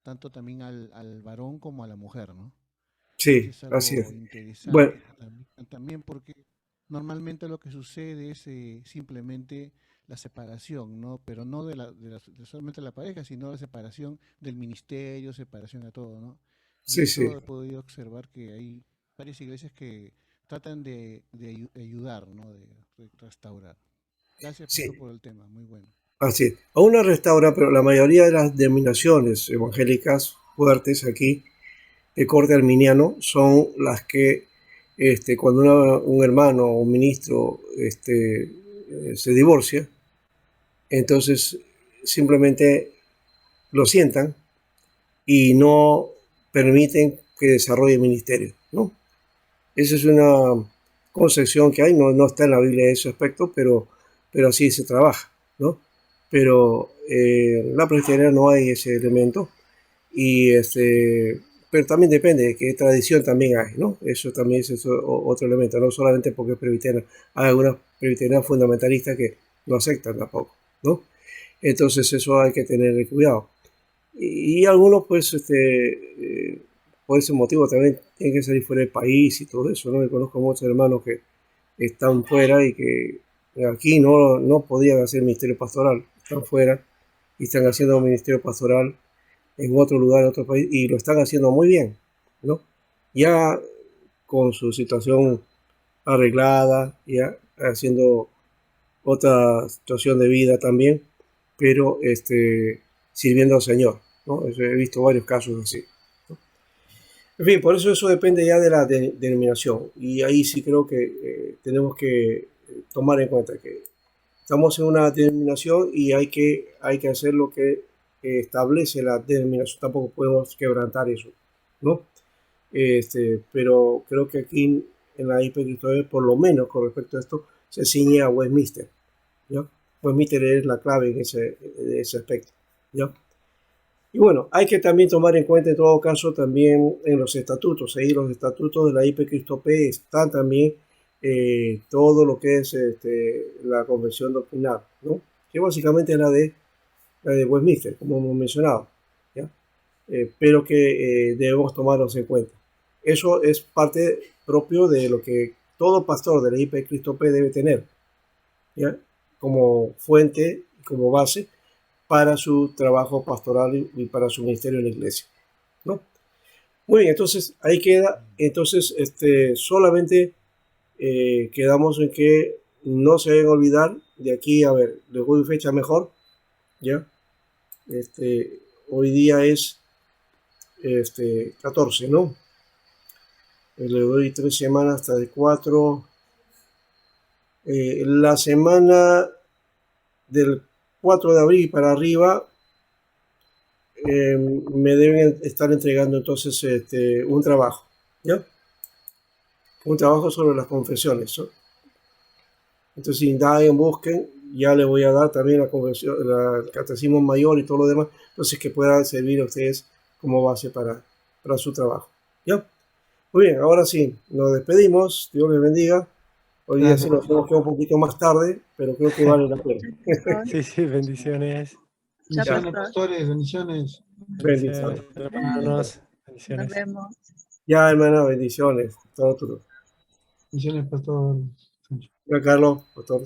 tanto también al varón como a la mujer, ¿no? Eso Sí, es así algo es. Bueno, interesante también porque normalmente lo que sucede es simplemente la separación, ¿no? Pero no de solamente la pareja, sino la separación del ministerio, separación a todo, ¿no? Y sí, sí, eso he podido observar que hay varias iglesias que tratan de ayudar, ¿no? De restaurar. Gracias, pastor, sí, por el tema, muy bueno. así es. Aún no restaura, pero la mayoría de las denominaciones evangélicas fuertes aquí, de corte arminiano, son las que cuando un hermano o un ministro se divorcia, entonces simplemente lo sientan y no permiten que desarrolle ministerio, ¿no? Esa es una concepción que hay, no, no está en la Biblia ese aspecto, pero así se trabaja, ¿no? Pero en la presbiteriana no hay ese elemento y pero también depende de qué tradición también hay, ¿no? Eso también es otro elemento, no solamente porque es presbiteriana, hay algunas presbiterianas fundamentalistas que no aceptan tampoco, ¿no? Entonces eso hay que tener cuidado. Y algunos, pues, por ese motivo también tienen que salir fuera del país y todo eso, ¿no? Yo conozco muchos hermanos que están fuera y que aquí no podían hacer ministerio pastoral, están fuera y están haciendo ministerio pastoral en otro lugar, en otro país, y lo están haciendo muy bien, ¿no? Ya con su situación arreglada, ya haciendo otra situación de vida también, pero sirviendo al Señor, ¿no? He visto varios casos así, ¿no? En fin, por eso depende ya de la denominación, y ahí sí creo que tenemos que tomar en cuenta que estamos en una denominación y hay que hacer lo que establece la denominación, tampoco podemos quebrantar eso, ¿no? Pero creo que aquí en la IPCRISTOE, por lo menos con respecto a esto, se ciñe a Westminster, ¿ya? Westminster es la clave en ese aspecto, ¿ya? Y bueno, hay que también tomar en cuenta en todo caso también en los estatutos, ahí los estatutos de la IPCRISTOPE están también todo lo que es la convención doctrinal, ¿no? Que básicamente es la de Westminster, como hemos mencionado, ¿ya? Pero que debemos tomarlos en cuenta. Eso es parte propio de lo que todo pastor de la IPCRISTOPE debe tener, ¿ya? Como fuente, como base para su trabajo pastoral y para su ministerio en la iglesia, ¿no? Muy bien, entonces ahí queda, entonces solamente quedamos en que no se deben olvidar de aquí, a ver, les doy fecha mejor, ¿ya? Hoy día es 14, ¿no? Le doy 3 semanas hasta el 4. La semana del 4 de abril para arriba me deben estar entregando entonces un trabajo, ¿ya? Un trabajo sobre las confesiones, ¿no? Entonces, indaguen, busquen, ya le voy a dar también la confesión, el catecismo mayor y todo lo demás, entonces que pueda servir a ustedes como base para su trabajo, ¿ya? Muy bien, ahora sí, nos despedimos, Dios les bendiga. Hoy día sí Gracias, nos hemos quedado un poquito más tarde, pero creo que vale la pena. Sí, sí, bendiciones. bendiciones, Ya, pastores, bendiciones. bendiciones. Bendiciones, hermanos. Nos Bendiciones. vemos. Ya, hermana, bendiciones. Todo tuyo. Bendiciones, pastor Sancho. Ya, Carlos, pastor.